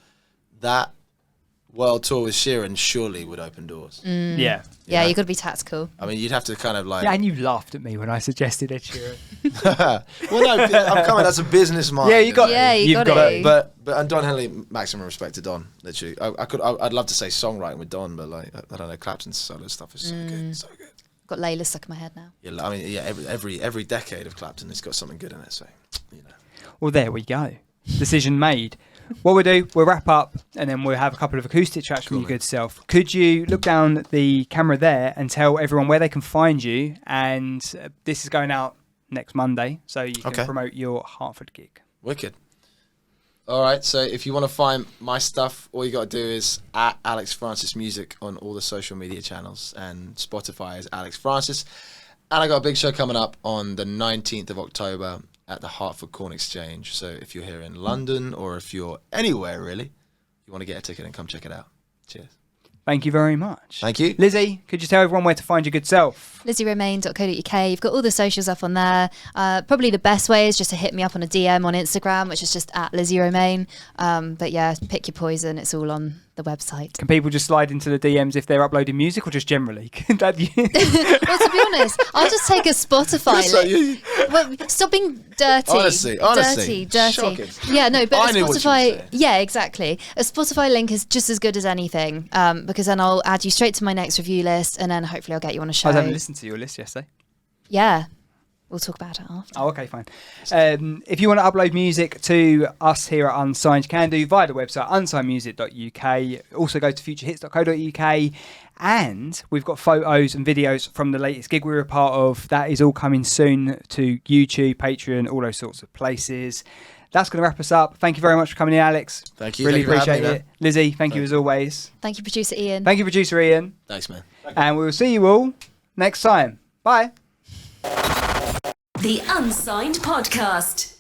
that. World tour with Sheeran surely would open doors. Yeah. Yeah, you got to be tactical. I mean, you'd have to kind of like. Yeah, and you laughed at me when I suggested Ed Sheeran. Well, no, I'm coming. That's a business mind. Yeah, you got. Yeah, you you've got it. But and Don Henley, maximum respect to Don. Literally, I'd love to say songwriting with Don, but like I don't know, Clapton's solo stuff is so good, so good. Got Layla stuck in my head now. Yeah, I mean, yeah, every decade of Clapton has got something good in it. So, you know. Well, there we go. Decision made. What we'll do, we'll wrap up and then we'll have a couple of acoustic tracks from your good self. Could you look down the camera there and tell everyone where they can find you? And this is going out next Monday, so you can promote your Hartford gig. Wicked. All right, so if you want to find my stuff, all you got to do is at Alex Francis Music on all the social media channels, and Spotify is Alex Francis. And I got a big show coming up on the 19th of October at the Hartford Corn Exchange. So if you're here in London or if you're anywhere really, you want to get a ticket and come check it out. Cheers. Thank you very much. Thank you. Lizzie, could you tell everyone where to find your good self? LizzieRomain.co.uk. You've got all the socials up on there. Probably the best way is just to hit me up on a DM on Instagram, which is just at Lizzie Romain. But yeah, pick your poison. It's all on the website. Can people just slide into the DMs if they're uploading music, or just generally? Well, to be honest, I'll just take a Spotify link. Well, stop being dirty. Honestly. Dirty. Shocking. Yeah, no, but I a knew what you were Spotify, saying. yeah, exactly. A Spotify link is just as good as anything, because then I'll add you straight to my next review list, and then hopefully I'll get you on a show. I haven't listened to your list yesterday. Yeah, we'll talk about it after. Oh, okay, fine. If you want to upload music to us here at Unsigned, you can do via the website unsignedmusic.uk. Also go to futurehits.co.uk. And we've got photos and videos from the latest gig we were a part of. That is all coming soon to YouTube, Patreon, all those sorts of places. That's going to wrap us up. Thank you very much for coming in, Alex. Thank you. Really Thank you for appreciate having it. me, Lizzie, thank you as always. Thank you, producer Ian. Thank you, producer Ian. Thanks, man. And we'll see you all next time. Bye. The Unsigned Podcast.